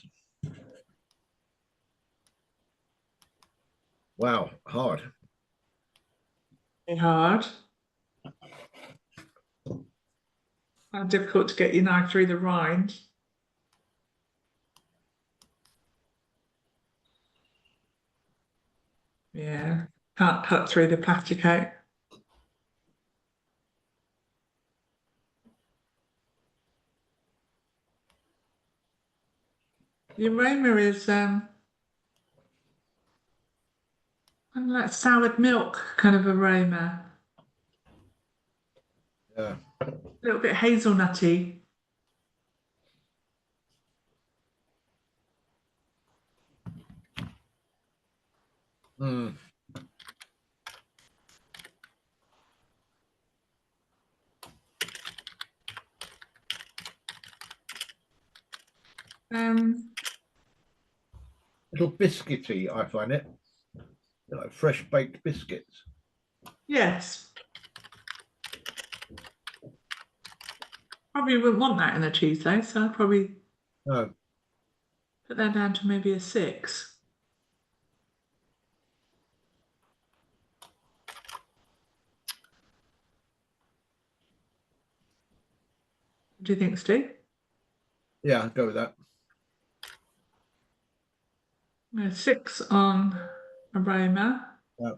Wow, hard. Very hard. How difficult to get your knife through the rind. Yeah, can't cut through the plastic coat. The aroma is kind of like soured milk kind of aroma. Yeah. A little bit hazelnutty. Mm. Little biscuity, I find it. They're like fresh baked biscuits. Yes. Probably wouldn't want that in a cheese though, so I'd probably No. put that down to maybe a 6. What do you think, Stu? Yeah, I'll go with that. 6 on aroma. Yeah.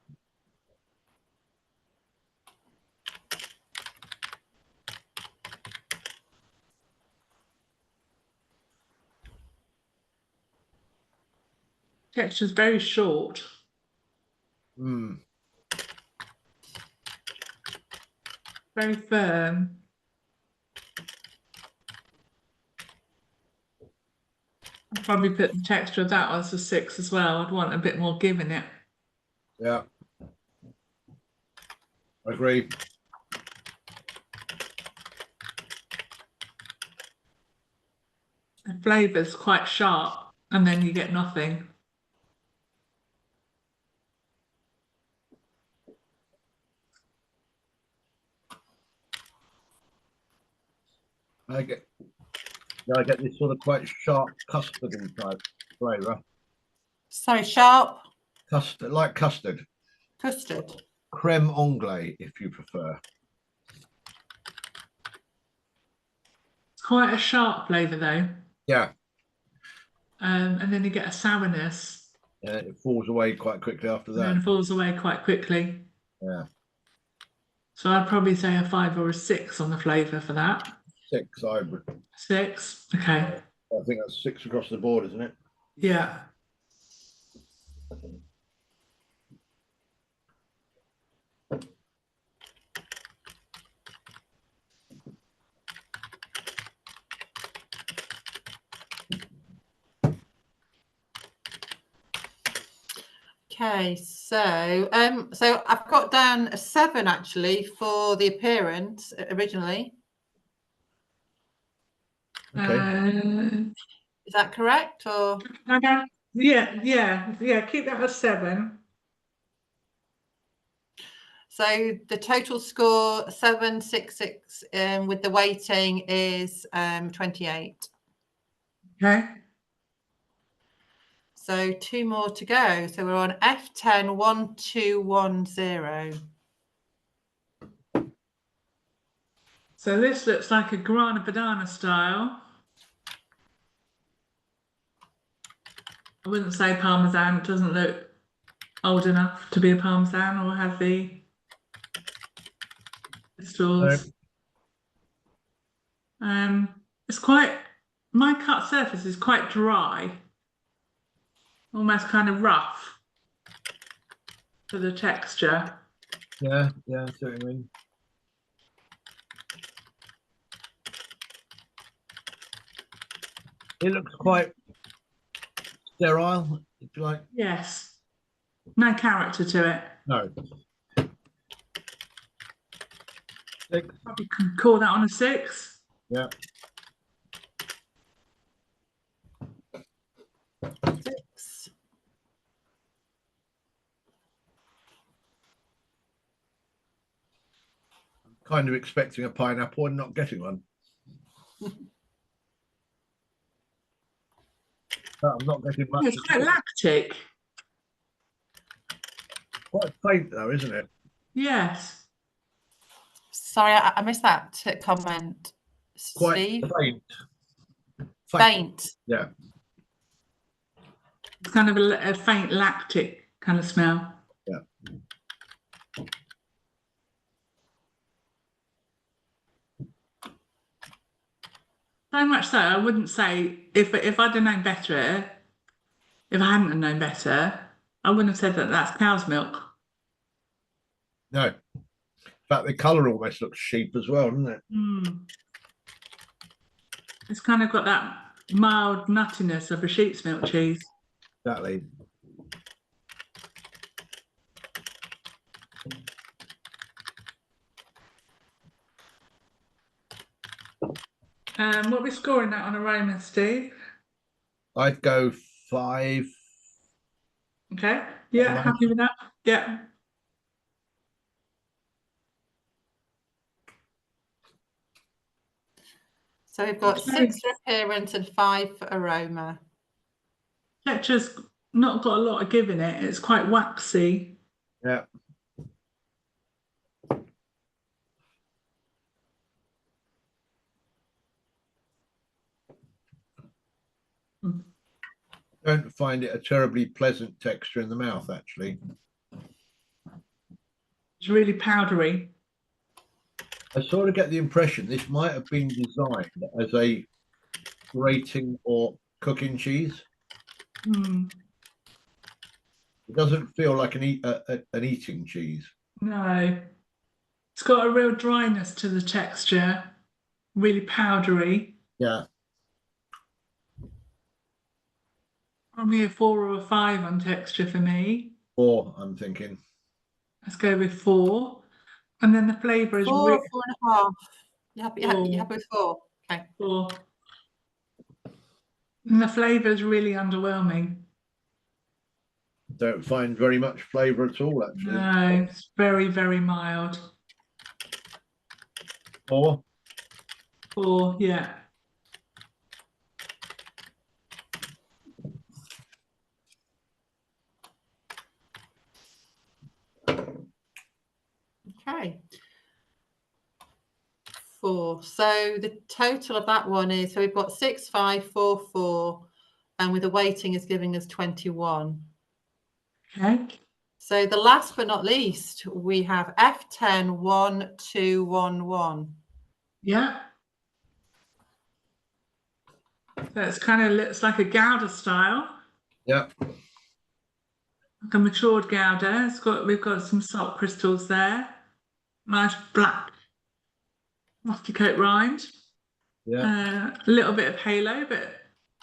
Texture's very short. Mm. Very firm. I'd probably put the texture of that as a 6 as well. I'd want a bit more give in it. Yeah. I agree. The flavour's quite sharp, and then you get nothing. I get this sort of quite sharp custard type flavour. So sharp. Custard, like custard. Custard. Creme anglaise, if you prefer. It's quite a sharp flavour though. Yeah. And then you get a sourness. Yeah, it falls away quite quickly after And that. then it falls away quite quickly. Yeah. So I'd probably say a 5 or a 6 on the flavour for that. 6, I would. 6, okay. I think that's 6 across the board, isn't it? Yeah. Okay, so I've got down a 7 actually for the appearance originally. Okay. Is that correct or? Yeah. Keep that at 7. So the total score 766 with the weighting is 28. Okay. So 2 more to go. So we're on F10 1210. So this looks like a Grana Padano style. I wouldn't say Parmesan. It doesn't look old enough to be a Parmesan or have the stools. It's quite, my cut surface is quite dry, almost kind of rough for the texture. Yeah, I see what you mean. It looks quite sterile, if you like. Yes. No character to it. No. 6. Probably can call that on a 6. Yeah. 6. Kind of expecting a pineapple and not getting one. But I'm not getting much. It's quite lactic. Quite faint though, isn't it? Yes. Sorry, I missed that comment. Quite Steve? faint. Faint. Yeah. It's kind of a faint lactic kind of smell. Yeah. So much so, I wouldn't say if I'd have known better, if I hadn't have known better, I wouldn't have said that that's cow's milk. No. In fact, the colour almost looks sheep as well, doesn't it? It's kind of got that mild nuttiness of a sheep's milk cheese. Exactly. What are we scoring that on aroma, Steve? I'd go 5. Okay. Yeah, happy with that. Yeah. So we've got 6 for appearance and 5 for aroma. Texture's not got a lot of give in it. It's quite waxy. Yeah. Don't find it a terribly pleasant texture in the mouth, actually. It's really powdery. I sort of get the impression this might have been designed as a grating or cooking cheese. It doesn't feel like an eating cheese. No. It's got a real dryness to the texture, really powdery. Yeah. Probably a 4 or a 5 on texture for me. 4, I'm thinking. Let's go with 4. And then the flavour is 4 really or 4.5. You happy? You happy with 4? Okay. 4. And the flavour is really underwhelming. Don't find very much flavour at all, actually. No, it's very, very mild. 4. 4, yeah. Okay. 4. So the total of that one is, so we've got 6, 5, 4, 4, and with the weighting is giving us 21. Okay. So the last but not least, we have F10 1, 2, 1, 1. Yeah. So it's kind of looks like a Gouda style, Yeah. like a matured Gouda. We've got some salt crystals there. Nice black musky coat rind. Yeah. A little bit of halo, but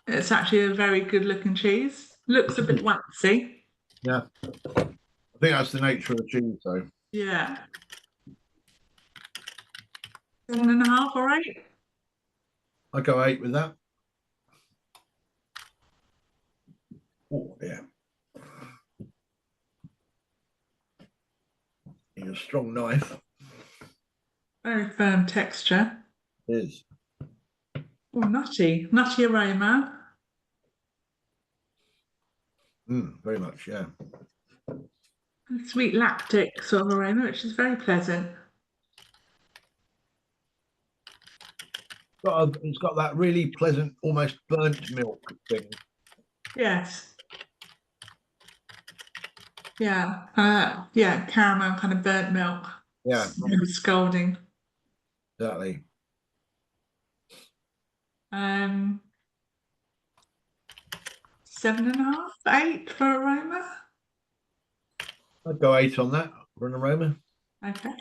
it's actually a very good looking cheese. Looks a bit waxy. Yeah. I think that's the nature of the cheese, though. Yeah. 7.5 or 8. I go 8 with that. Oh, yeah. Need a strong knife. Very firm texture. It is. Oh, nutty aroma. Very much, yeah. Sweet lactic sort of aroma, which is very pleasant. It's got that really pleasant, almost burnt milk thing. Yes. Yeah. Yeah, caramel kind of burnt milk. Yeah. Maybe scalding. Exactly. 7.5, 8 for aroma. I'd go 8 on that for an aroma. Okay.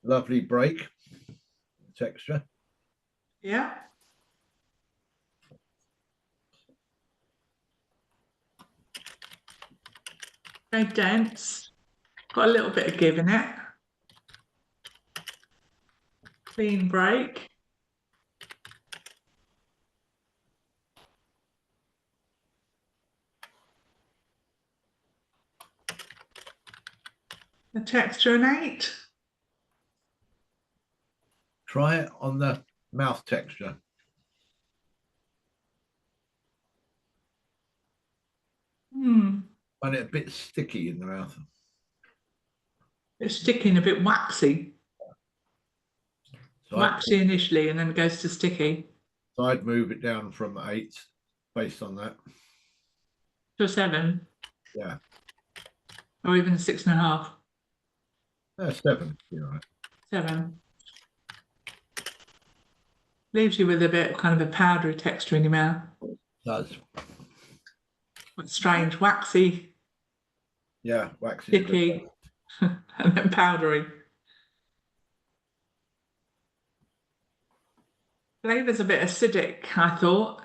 Lovely break texture. Yeah. Very dense. Got a little bit of give in it. Clean break. The texture an 8. Try it on the mouth texture. Find it a bit sticky in the mouth. It's sticking, a bit waxy. So Waxy initially and then it goes to sticky. So I'd move it down from 8 based on that. To a 7. Yeah. Or even 6.5. 7. You're right. 7. Leaves you with a bit of kind of a powdery texture in your mouth. Does. It's strange, waxy, Yeah, waxy. sticky, and then powdery. Flavour's a bit acidic, I thought.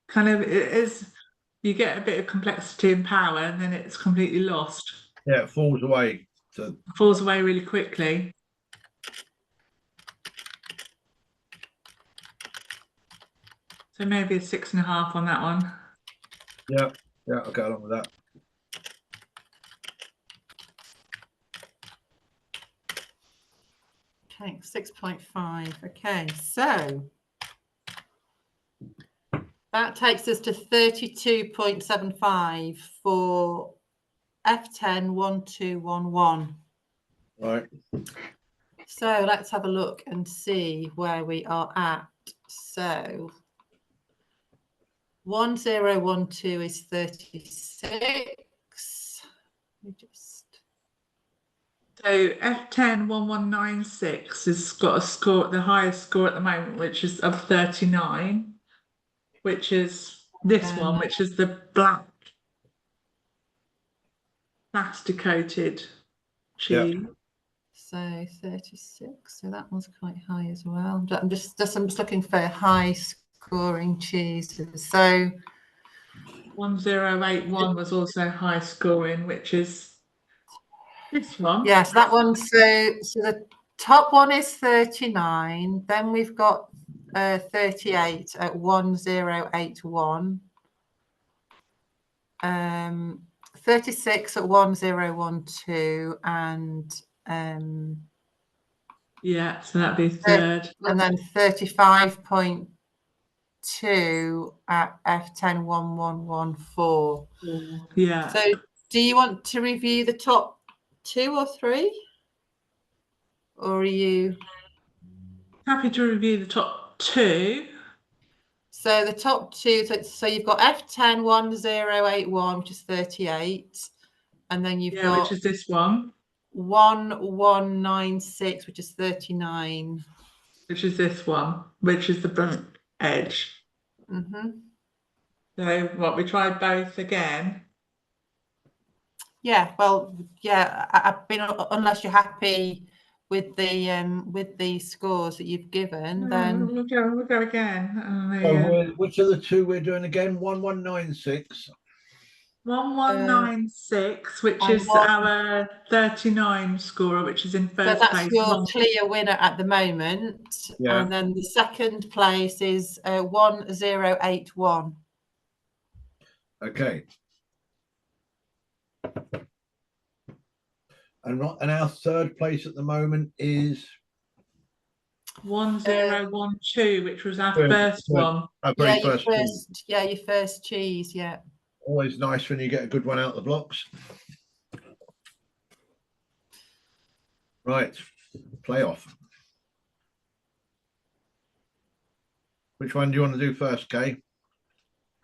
Kind of, it is, you get a bit of complexity and power and then it's completely lost. Yeah, it falls away. It falls away really quickly. So maybe a 6.5 on that one. Yeah, I'll go along with that. Okay, 6.5. Okay, so that takes us to 32.75 for F10 1211. Right. So let's have a look and see where we are at. So 1012 is 36. So F10 1196 has got a score, the highest score at the moment, which is of 39. which is this one, which is the black plasticated cheese. So 36. So that one's quite high as well. I'm just looking for high scoring cheeses. So 1081 was also high scoring, which is this one. yes, that one. So the top one is 39. Then we've got 38 at 1081. 36 at 1012, and yeah, so that'd be third. And then 35.2 at F10 1114. Yeah. So do you want to review the top 2 or 3? Or are you happy to review the top 2? So the top 2, so you've got F10 1081, which is 38, and then you've got which is this one. 1196, which is 39. Which is this one, which is the burnt edge. So what, we tried both again? Yeah, well, yeah, I've been, unless you're happy with the scores that you've given, then we'll go again. So which are the 2 we're doing again? 1196. 1196, which is our 39 scorer, which is in first so that's place. your clear winner at the moment. Yeah. And then the second place is 1081. Okay. And our third place at the moment is 1012, which was our first one. Our Yeah, very first cheese. your first cheese, yeah. Always nice when you get a good one out of the blocks. Right, playoff. Which one do you want to do first, Kay?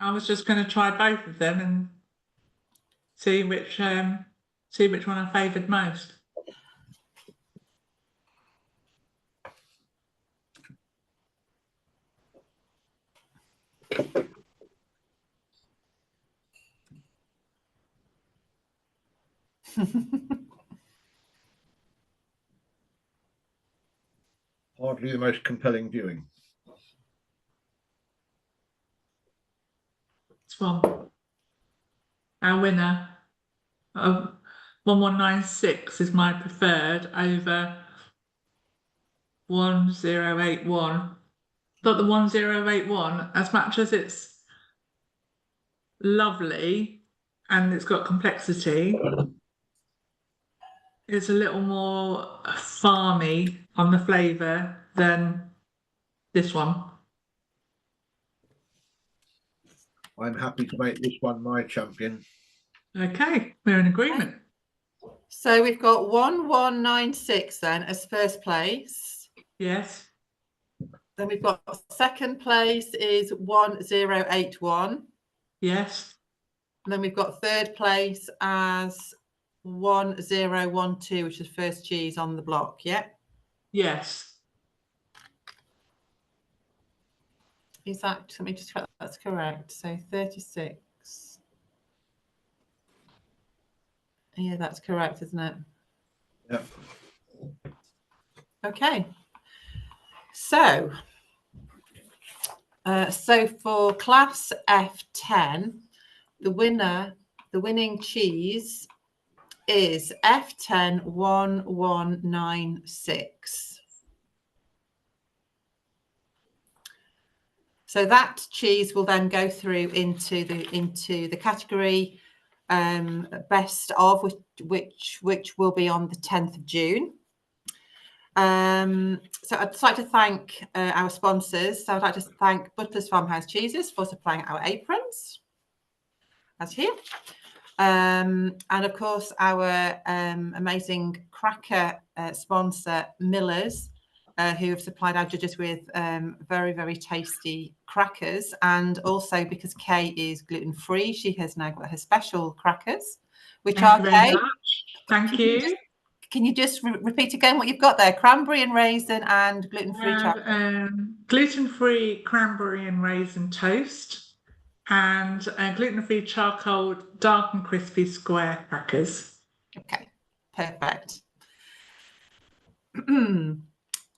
I was just going to try both of them and see which one I favoured most. Hardly the most compelling viewing. This one. Our winner of 1196 is my preferred over 1081. But the 1081, as much as it's lovely and it's got complexity, it's a little more farmy on the flavour than this one. I'm happy to make this one my champion. Okay, we're in agreement. So we've got 1196 then as first place. Yes. Then we've got second place is 1081. Yes. And then we've got third place as 1012, which is first cheese on the block. Yeah. Yes. Is that, let me just check that's correct. So 36. Yeah, that's correct, isn't it? Yep. Okay. So, for class F10, the winning cheese is F10 1196. So that cheese will then go through into the category best of, which will be on the 10th of June. So I'd just like to thank our sponsors. So I'd like to thank Butler's Farmhouse Cheeses for supplying our aprons, as here. And of course, our amazing cracker sponsor, Miller's, who have supplied our judges with very, very tasty crackers. And also because Kay is gluten-free, she has now got her special crackers, which are, Kay? Thank you. can you just repeat again what you've got there? Cranberry and raisin and gluten-free chocolate. Gluten-free cranberry and raisin toast, and gluten-free charcoal dark and crispy square crackers. Okay, perfect.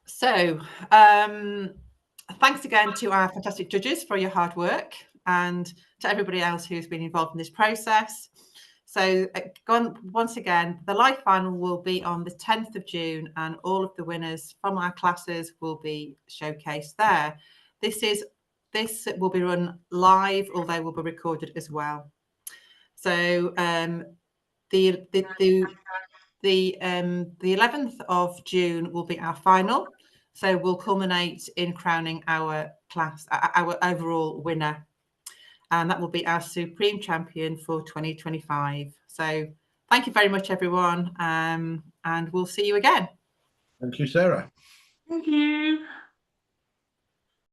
So, thanks again to our fantastic judges for your hard work, and to everybody else who's been involved in this process. So once again, the live final will be on the 10th of June, and all of the winners from our classes will be showcased there. This will be run live, although will be recorded as well. So the 11th of June will be our final. So we'll culminate in crowning our overall winner. And that will be our Supreme Champion for 2025. So thank you very much, everyone. And we'll see you again. Thank you, Sarah. Thank you.